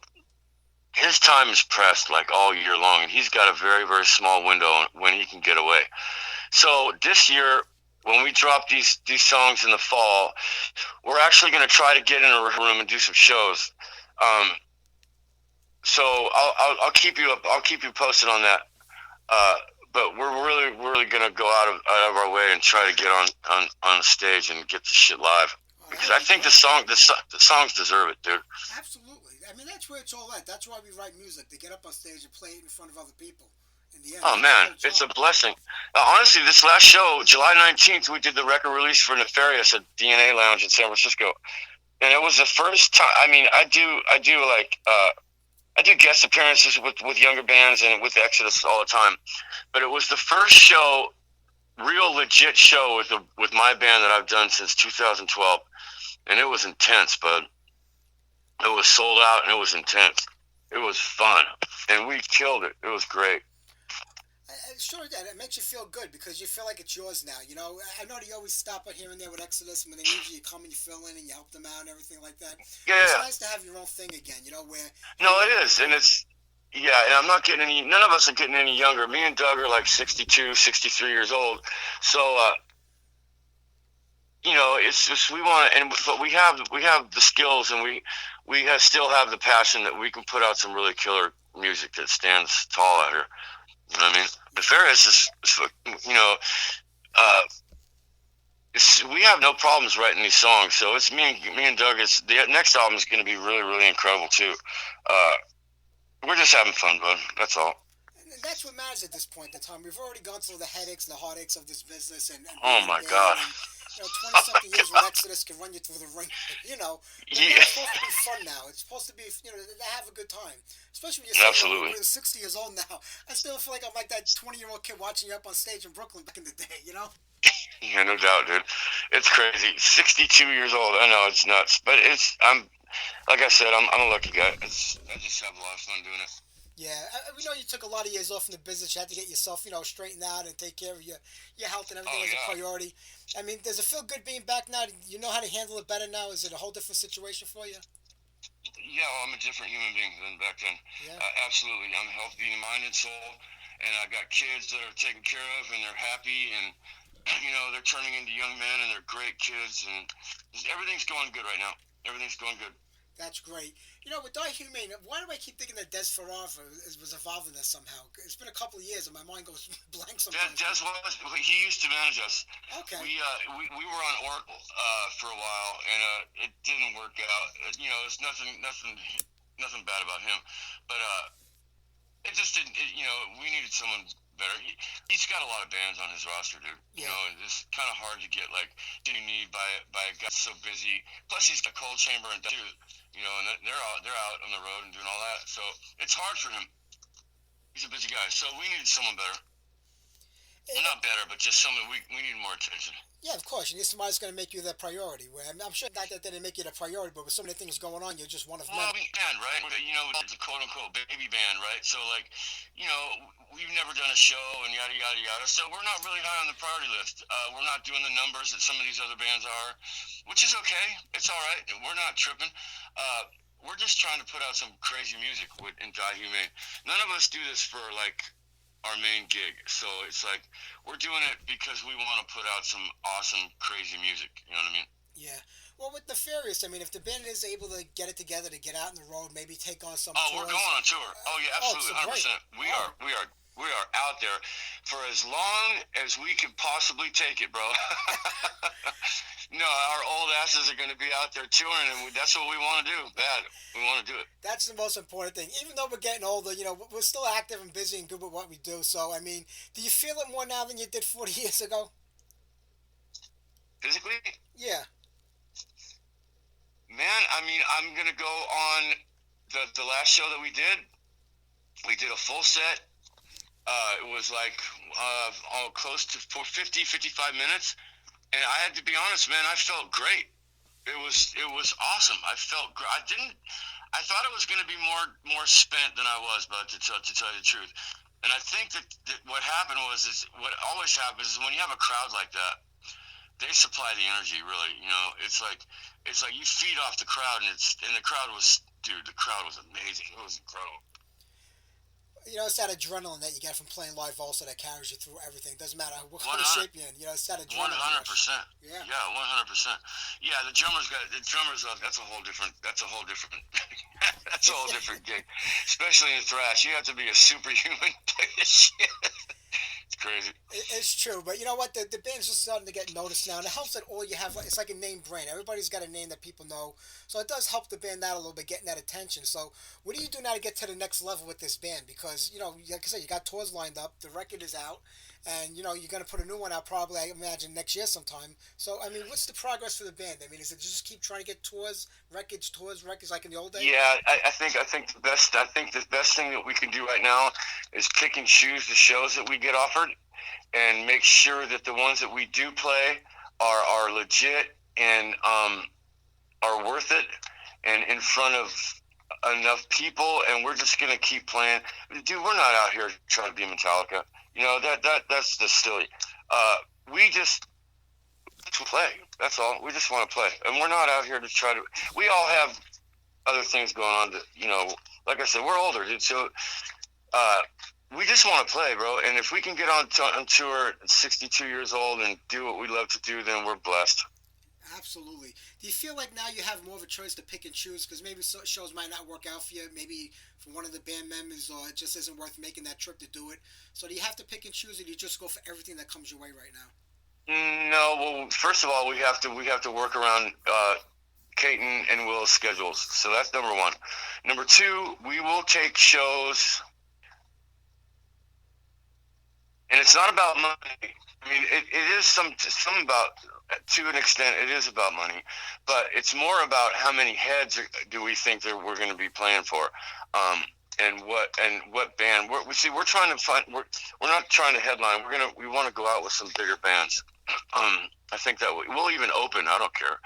[SPEAKER 7] his time is pressed like all year long, and he's got a very, very small window when he can get away. So this year, when we drop these songs in the fall, we're actually going to try to get in a room and do some shows. So I'll keep you up. I'll keep you posted on that. But we're really going to go out of our way and try to get on the stage and get this shit live, because I think the songs deserve it, dude.
[SPEAKER 3] Absolutely. I mean, that's where it's all at. That's why we write music, to get up on stage and play it in front of other people. In the end,
[SPEAKER 7] Oh man, it's a blessing. Honestly, this last show, July 19th, we did the record release for Nefarious at DNA Lounge in San Francisco, and it was the first time. I mean, I do like I do guest appearances with younger bands and with Exodus all the time. But it was the first show, real legit show with my band that I've done since 2012, and it was intense, bud. It was sold out and it was intense. It was fun, and we killed it. It was great.
[SPEAKER 3] Sure, yeah, it makes you feel good because you feel like it's yours now. You know, I know you always stop out here and there with Exodus, and when they need you, you come and you fill in and you help them out and everything like that.
[SPEAKER 7] Yeah,
[SPEAKER 3] It's
[SPEAKER 7] yeah.
[SPEAKER 3] nice to have your own thing again. You know, where
[SPEAKER 7] No, it is, and it's yeah. And I'm not getting any. None of us are getting any younger. Me and Doug are like 62, 63 years old. So it's just we want to, and but we have the skills, and we still have the passion that we can put out some really killer music that stands tall out here. You know what I mean? Nefarious is uh, we have no problems writing these songs. So it's me and Doug. The next album is going to be really, really incredible too. We're just having fun, bud. That's all.
[SPEAKER 3] and that's what matters at this point in time. We've already gone through the headaches and the heartaches of this business, and
[SPEAKER 7] Oh
[SPEAKER 3] being a
[SPEAKER 7] my
[SPEAKER 3] band,
[SPEAKER 7] God.
[SPEAKER 3] and 20 something years with Exodus can run you through the ring. You know, but
[SPEAKER 7] Yeah,
[SPEAKER 3] it's supposed to be fun now. It's supposed to be, to have a good time. Especially when you're saying,
[SPEAKER 7] absolutely.
[SPEAKER 3] we're 60 years old now. I still feel like I'm like that 20-year-old kid watching you up on stage in Brooklyn back in the day. You know?
[SPEAKER 7] Yeah, no doubt, dude. It's crazy. 62 years old. I know it's nuts, but I'm like I said, I'm a lucky guy. I just have a lot of fun doing it.
[SPEAKER 3] Yeah, we know you took a lot of years off from the business. You had to get yourself, straightened out and take care of your health and everything
[SPEAKER 7] Oh
[SPEAKER 3] as a
[SPEAKER 7] yeah.
[SPEAKER 3] priority. I mean, does it feel good being back now? Do you know how to handle it better now? Is it a whole different situation for you?
[SPEAKER 7] Yeah, well, I'm a different human being than back then.
[SPEAKER 3] Yeah,
[SPEAKER 7] Absolutely. I'm healthy in mind and soul, and I got kids that are taken care of, and they're happy, and they're turning into young men, and they're great kids, and everything's going good right now. Everything's going good.
[SPEAKER 3] that's great. With Die Humane, why do I keep thinking that Des Ferrara was involved in this somehow? It's been a couple of years and my mind goes blank sometimes.
[SPEAKER 7] He used to manage us.
[SPEAKER 3] Okay,
[SPEAKER 7] We were on Oracle for a while, and it didn't work out. It's nothing bad about him, but it just didn't. We needed someone better. He's got a lot of bands on his roster, dude.
[SPEAKER 3] yeah,
[SPEAKER 7] It's kind of hard to get you need by a guy so busy. Plus, he's got Cold Chamber and too. And they're out on the road and doing all that. So it's hard for him. He's a busy guy. So we needed someone better. Well, not better, but just someone we need more attention.
[SPEAKER 3] yeah, of course. You need somebody that's going to make you their priority. Where I'm sure not that they didn't make you the priority, but with so many things going on, you're just one of
[SPEAKER 7] Well, I
[SPEAKER 3] many.
[SPEAKER 7] mean, band, right? It's a quote unquote baby band, right? So you know, we've never done a show and yada yada yada. So we're not really high on the priority list. We're not doing the numbers that some of these other bands are, which is okay. It's all right. We're not tripping. We're just trying to put out some crazy music in Die Humane. None of us do this for our main gig. So it's like we're doing it because we want to put out some awesome, crazy music. You know what I mean?
[SPEAKER 3] Yeah. Well, with Nefarious, I mean, if the band is able to get it together to get out on the road, maybe take on some
[SPEAKER 7] Oh,
[SPEAKER 3] tours.
[SPEAKER 7] we're going on tour. Oh yeah,
[SPEAKER 3] Oh,
[SPEAKER 7] absolutely,
[SPEAKER 3] so
[SPEAKER 7] 100%.
[SPEAKER 3] great.
[SPEAKER 7] We
[SPEAKER 3] Oh,
[SPEAKER 7] are, we are, we are out there for as long as we can possibly take it, bro. No, our old asses are going to be out there touring, and that's what we want to do. Bad, we want to do it.
[SPEAKER 3] that's the most important thing. Even though we're getting older, we're still active and busy and good with what we do. So, I mean, do you feel it more now than you did 40 years ago?
[SPEAKER 7] Physically,
[SPEAKER 3] Yeah.
[SPEAKER 7] man. I mean, I'm going to go on the last show that we did. We did a full set. It was close to 50, 55 minutes. And I had to be honest, man, I felt great. It was awesome. I felt great. I thought it was going to be more spent than I was, but to tell you the truth. And I think that what happened is what always happens is when you have a crowd like that, they supply the energy. Really, it's like you feed off the crowd, and the crowd was, dude, the crowd was amazing. It was incredible.
[SPEAKER 3] It's that adrenaline that you get from playing live also that carries you through everything. Doesn't matter what kind of
[SPEAKER 7] 100
[SPEAKER 3] shape you're in. It's that
[SPEAKER 7] One
[SPEAKER 3] adrenaline
[SPEAKER 7] hundred
[SPEAKER 3] rush.
[SPEAKER 7] percent.
[SPEAKER 3] Yeah.
[SPEAKER 7] Yeah, 100%. Yeah, the drummers got the drummers. That's a whole different. That's a whole different. That's a whole different gig, especially in thrash. You have to be a superhuman to play this shit. It's crazy.
[SPEAKER 3] It's true, but you know what? The band's just starting to get noticed now, and it helps that all you have, it's like a name brand. Everybody's got a name that people know, so it does help the band out a little bit, getting that attention. So, what do you do now to get to the next level with this band? Because like I said, you got tours lined up, the record is out, and you're going to put a new one out probably, I imagine, next year sometime. So I mean, what's the progress for the band? I mean, is it just keep trying to get tours like in the old days?
[SPEAKER 7] Yeah, I think the best thing that we can do right now is pick and choose the shows that we get offered, and make sure that the ones that we do play are legit and are worth it, and in front of enough people, and we're just gonna keep playing. Dude, we're not out here trying to be Metallica. That's just silly. We just to play. That's all. We just want to play, and we're not out here to try to. We all have other things going on. That like I said, we're older, dude. So we just want to play, bro. And if we can get on tour at 62 years old and do what we love to do, then we're blessed.
[SPEAKER 3] Absolutely. Do you feel like now you have more of a choice to pick and choose? Because maybe shows might not work out for you. Maybe for one of the band members, or it just isn't worth making that trip to do it. So do you have to pick and choose, or do you just go for everything that comes your way right now?
[SPEAKER 7] No, well, first of all, we have to work around Caton and Will's schedules. So that's number one. Number two, we will take shows, and it's not about money. I mean, it is some about, to an extent, it is about money, but it's more about how many heads do we think that we're going to be playing for, and what band. We're trying to find. We're not trying to headline. We want to go out with some bigger bands. I think that we'll even open. I don't care.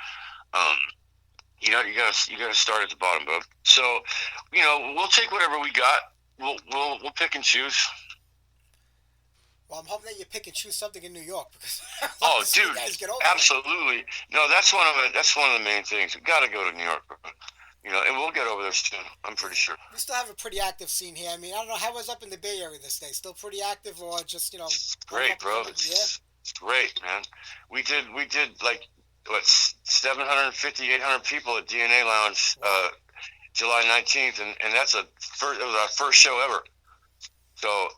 [SPEAKER 7] You gotta start at the bottom, bro. So, we'll take whatever we got. We'll pick and choose.
[SPEAKER 3] Well, I'm hoping that you pick and choose something in New York, because
[SPEAKER 7] Oh,
[SPEAKER 3] you
[SPEAKER 7] dude,
[SPEAKER 3] guys get over
[SPEAKER 7] absolutely. No, that's one of the main things. We got to go to New York, bro. And we'll get over there soon. I'm pretty sure.
[SPEAKER 3] We still have a pretty active scene here. I mean, I don't know how it was up in the Bay Area this day. Still pretty active, or just
[SPEAKER 7] It's great, bro. It's great, man. We did like 750, 800 people at DNA Lounge July 19th, and it was our first show ever. So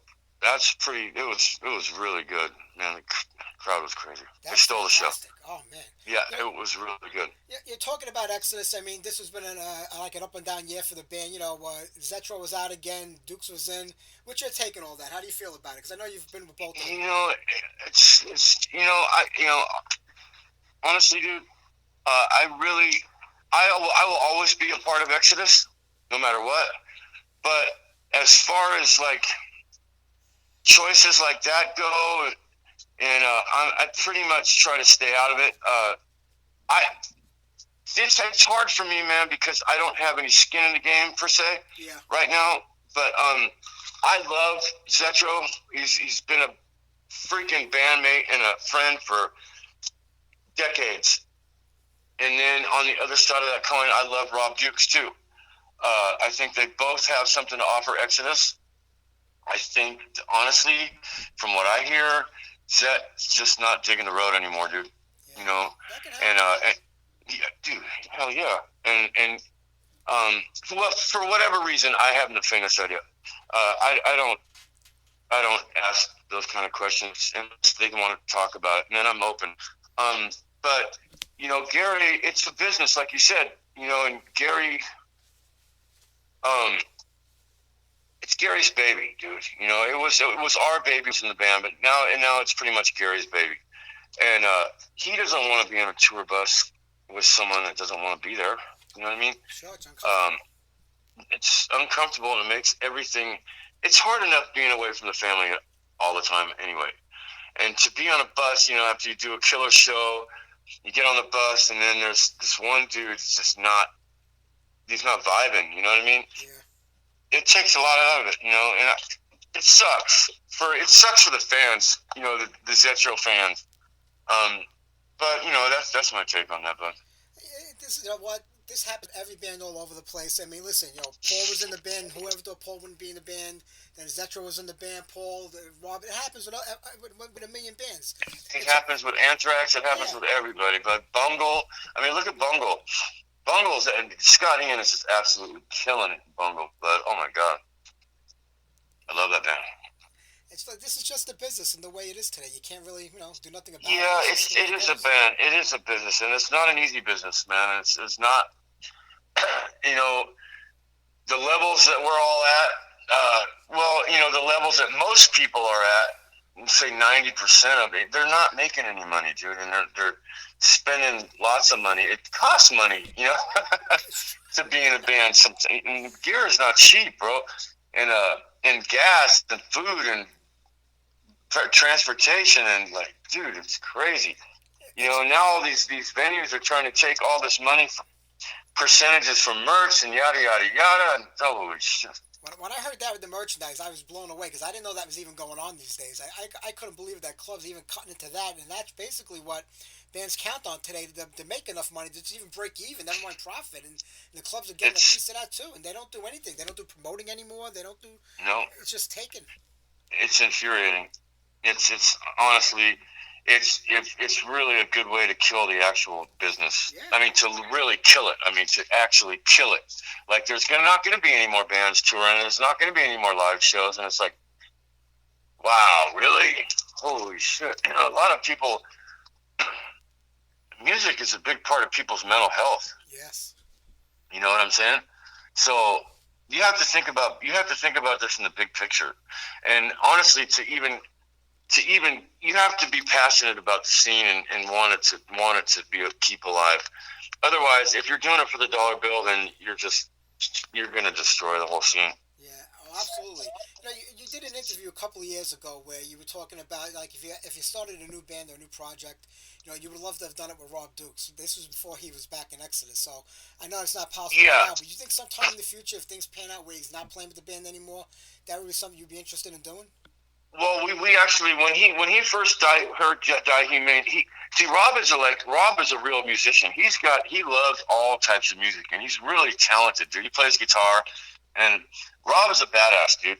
[SPEAKER 7] that's pretty. It was really good, man. The crowd was crazy. They stole
[SPEAKER 3] fantastic.
[SPEAKER 7] The show.
[SPEAKER 3] Oh man.
[SPEAKER 7] Yeah, it was really good.
[SPEAKER 3] You're talking about Exodus. I mean, this has been like an up and down year for the band. Zetro was out again. Dukes was in. What's your take on all that? How do you feel about it? Because I know you've been with both of them.
[SPEAKER 7] Honestly, dude, I will always be a part of Exodus, no matter what. But as far as like choices like that go, and I pretty much try to stay out of it. It's hard for me, man, because I don't have any skin in the game per se right now. But I love Zetro. He's been a freaking bandmate and a friend for decades. And then on the other side of that coin, I love Rob Dukes too. I think they both have something to offer Exodus. I think, honestly, from what I hear, Zet's just not digging the road anymore, dude.
[SPEAKER 3] Yeah.
[SPEAKER 7] Yeah, dude, hell yeah. And well, for whatever reason, I haven't the faintest idea. I don't ask those kind of questions unless they want to talk about it, and then I'm open. But Gary, it's a business, like you said. And Gary, it's Gary's baby, dude. It was our babies in the band, but now it's pretty much Gary's baby, and he doesn't want to be on a tour bus with someone that doesn't want to be there. You know what I mean?
[SPEAKER 3] Sure, it's uncomfortable.
[SPEAKER 7] It's uncomfortable, and it makes everything. It's hard enough being away from the family all the time, anyway. And to be on a bus, after you do a killer show, you get on the bus, and then there's this one dude that's just not. He's not vibing. You know what I mean?
[SPEAKER 3] Yeah.
[SPEAKER 7] It takes a lot out of it, and it sucks for the fans, the Zetro fans. But that's my take on that. But
[SPEAKER 3] This what this happens every band all over the place. I mean, listen, Paul was in the band. Whoever thought Paul wouldn't be in the band, then Zetro was in the band. Paul, Rob. It happens with a million bands.
[SPEAKER 7] It happens with Anthrax. It happens with everybody. But Bungle. I mean, look at Bungle. Bungle's and Scott Ian is just absolutely killing it in Bungle. But oh my god, I love that band.
[SPEAKER 3] It's like this is just a business, and the way it is today, you can't really, do nothing about it.
[SPEAKER 7] Yeah, it is a band. It is a business, and it's not an easy business, man. It's not. The levels that we're all at. The levels that most people are at say 90% of it, they're not making any money, dude, and they're spending lots of money. It costs money, to be in a band. And gear is not cheap, bro, and gas and food and transportation and like, dude, it's crazy. Now all these venues are trying to take all this money from percentages from merch and yada yada yada. And holy shit.
[SPEAKER 3] When I heard that with the merchandise, I was blown away because I didn't know that was even going on these days. I couldn't believe that clubs even cutting into that, and that's basically what bands count on today to make enough money to even break even, never mind profit. And the clubs are getting a piece of that too, and they don't do anything. They don't do promoting anymore. They don't do.
[SPEAKER 7] No.
[SPEAKER 3] It's just taken.
[SPEAKER 7] It's infuriating. It's honestly, it's really a good way to kill the actual business.
[SPEAKER 3] Yeah.
[SPEAKER 7] I mean, to really kill it. I mean, to actually kill it. Like, there's not going to be any more bands touring. There's not going to be any more live shows. And it's like, wow, really? Holy shit. A lot of people, music is a big part of people's mental health.
[SPEAKER 3] Yes.
[SPEAKER 7] You know what I'm saying? So you have to think about this in the big picture. And honestly, to even you have to be passionate about the scene and want it to be keep alive. Otherwise, if you're doing it for the dollar bill, then you're going to destroy the whole scene.
[SPEAKER 3] Yeah, absolutely. You did an interview a couple of years ago where you were talking about, like, if you started a new band or a new project, you would love to have done it with Rob Dukes. This was before he was back in Exodus, so I know it's not possible now, but you think sometime in the future, if things pan out where he's not playing with the band anymore, that would be something you'd be interested in doing?
[SPEAKER 7] Well, we actually, when he first heard Die Humane, Rob is a real musician. He loves all types of music, and he's really talented, dude. He plays guitar, and Rob is a badass, dude.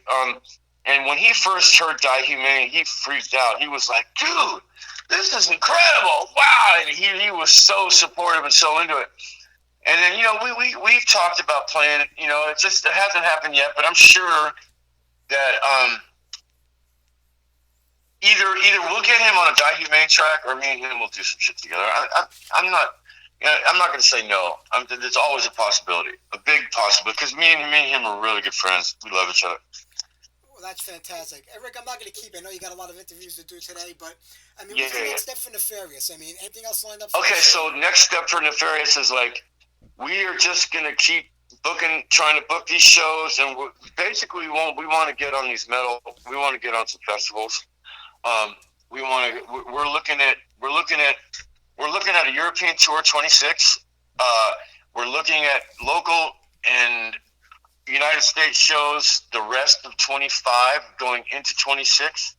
[SPEAKER 7] And when he first heard Die Humane, he freaked out. He was like, dude, this is incredible. Wow. And he was so supportive and so into it. And then, we've talked about playing it, it hasn't happened yet, but I'm sure that, either we'll get him on a Die Humane track, or me and him will do some shit together. I'm not going to say no. There's always a possibility, a big possibility, because me and him are really good friends. We love each other.
[SPEAKER 3] Well, that's fantastic. Hey, Rick, I'm not going to keep it. I know you got a lot of interviews to do today, but what's the next step for Nefarious? Anything else lined up?
[SPEAKER 7] So next step for Nefarious is we are just going to keep trying to book these shows, and basically we want to get on these we want to get on some festivals. We're looking at a European tour 26. We're looking at local and United States shows the rest of 25 going into 26,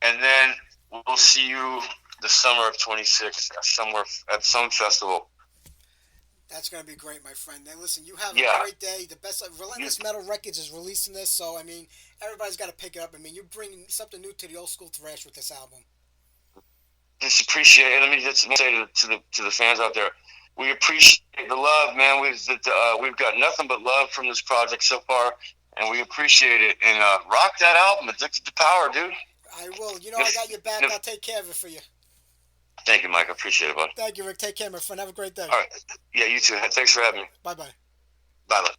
[SPEAKER 7] and then we'll see you the summer of 26 somewhere at some festival.
[SPEAKER 3] That's going to be great, my friend. Then listen, you have a great day. The best Relentless Metal Records is releasing this, so everybody's got to pick it up. You're bringing something new to the old school thrash with this album.
[SPEAKER 7] Just appreciate it. Let me just say to the fans out there, we appreciate the love, man. We've got nothing but love from this project so far, and we appreciate it. And rock that album, Addicted to Power, dude.
[SPEAKER 3] I will. I got your back. I'll take care of it for you.
[SPEAKER 7] Thank you, Mike. I appreciate it, bud.
[SPEAKER 3] Thank you, Rick. Take care, my friend. Have a great day.
[SPEAKER 7] All right. Yeah, you too. Thanks for having me.
[SPEAKER 3] Bye-bye.
[SPEAKER 7] Bye-bye.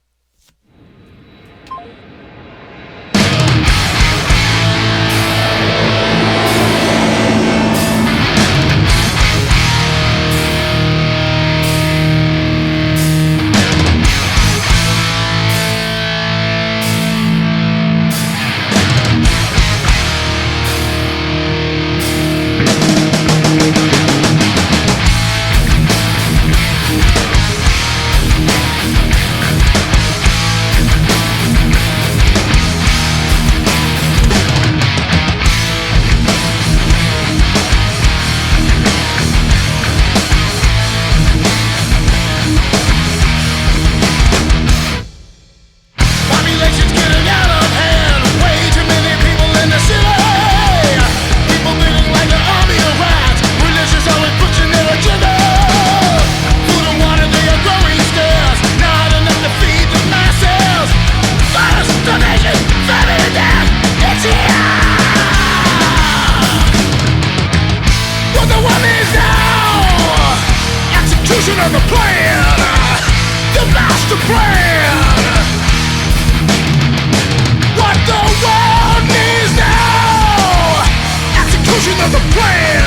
[SPEAKER 2] execution of the plan,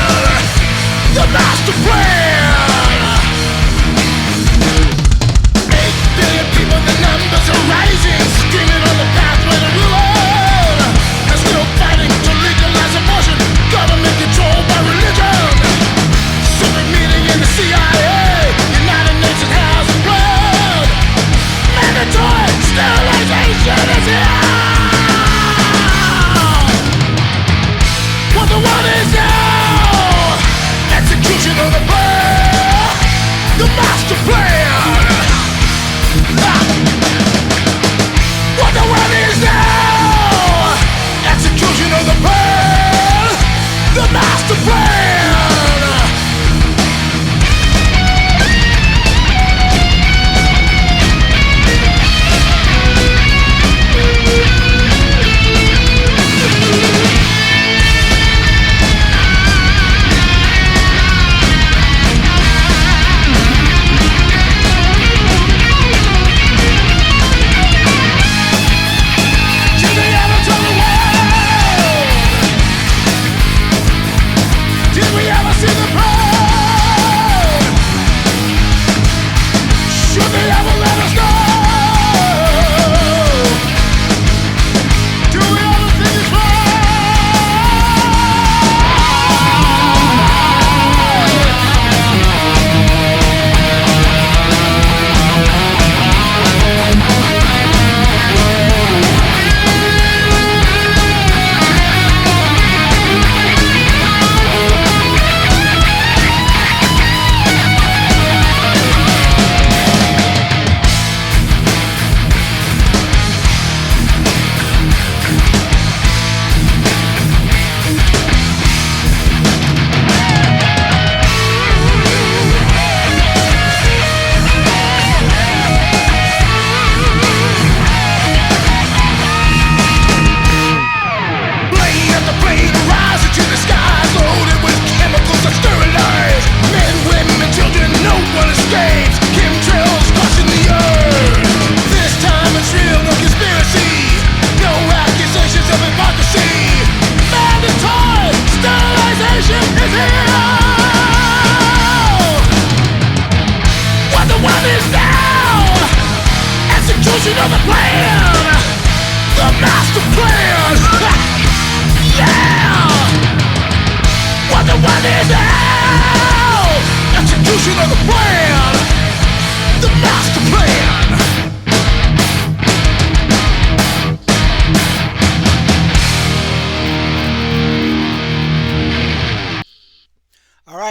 [SPEAKER 2] the master plan. 8 billion people, the numbers are rising, screaming on the pathway to ruin, and still fighting to legalize abortion, government controlled by religion. Secret meeting in the CIA, United Nations House of Blood. Mandatory sterilization is here. What the world is now, execution of the plan, the master plan. What the world is now, execution of the plan, the master plan.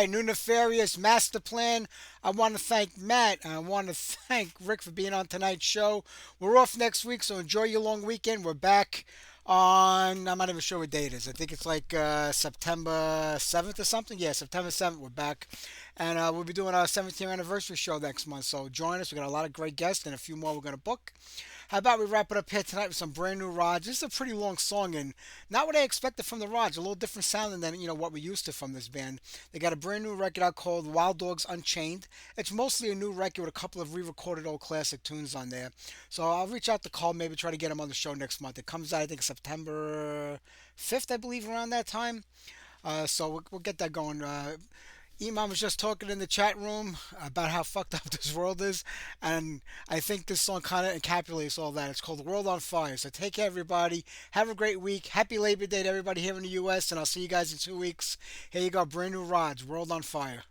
[SPEAKER 3] New Nefarious Master Plan. I want to thank Matt. I want to thank Rick for being on tonight's show. We're off next week, so enjoy your long weekend. We're back on, I'm not even sure what day it is. I think it's like September 7th or something. Yeah, September 7th, we're back. And we'll be doing our 7th year anniversary show next month. So join us. We got a lot of great guests and a few more we're going to book. How about we wrap it up here tonight with some brand new Rods? This is a pretty long song and not what I expected from the Rods. A little different sounding than what we're used to from this band. They got a brand new record out called Wild Dogs Unchained. It's mostly a new record with a couple of re-recorded old classic tunes on there. So I'll reach out to Carl, maybe try to get him on the show next month. It comes out, I think, September 5th, I believe, around that time. So we'll get that going. Imam was just talking in the chat room about how fucked up this world is, and I think this song kind of encapsulates all that. It's called World on Fire. So take care, everybody. Have a great week. Happy Labor Day to everybody here in the U.S., and I'll see you guys in 2 weeks. Here you go, brand new Rods, World on Fire.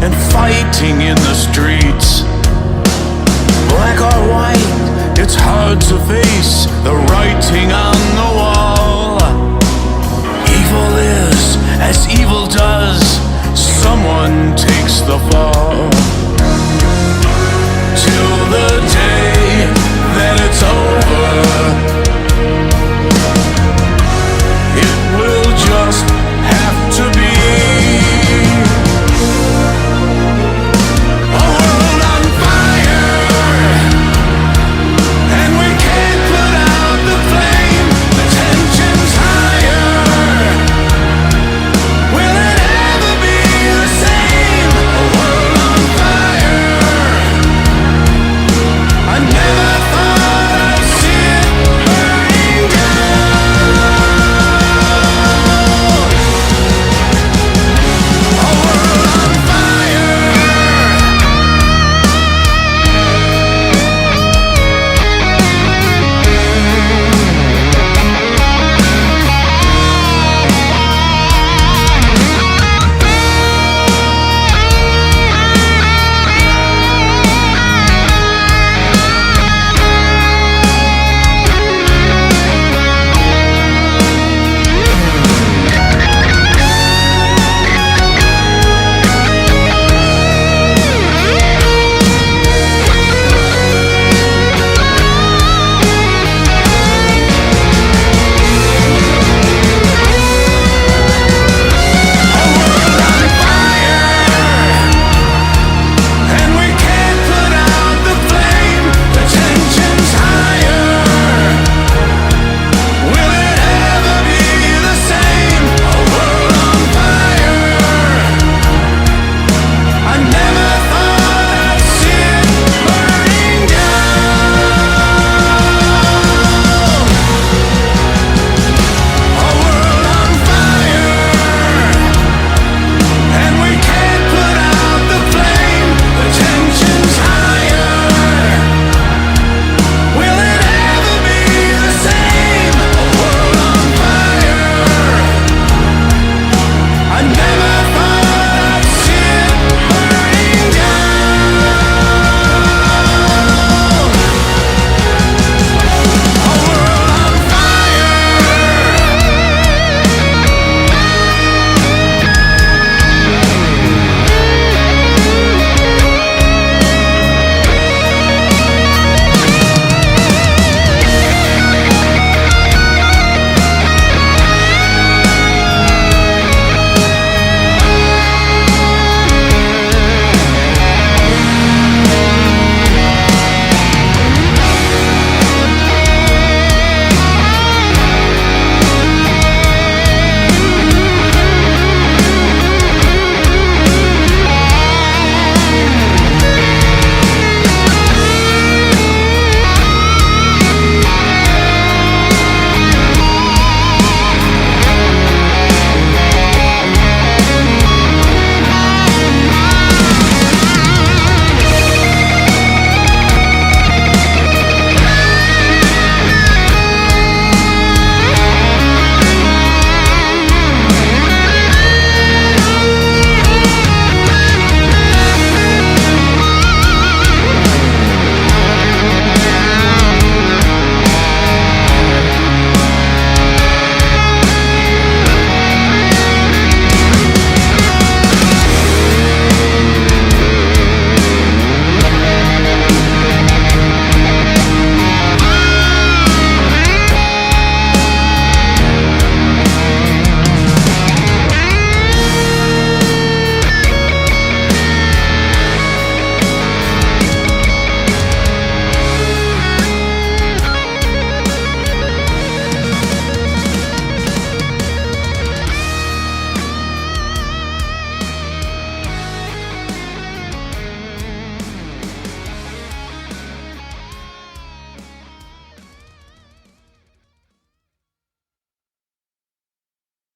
[SPEAKER 8] and fighting in the streets. Black or white, it's hard to face the writing on the wall. Evil is as evil does, someone takes the fall.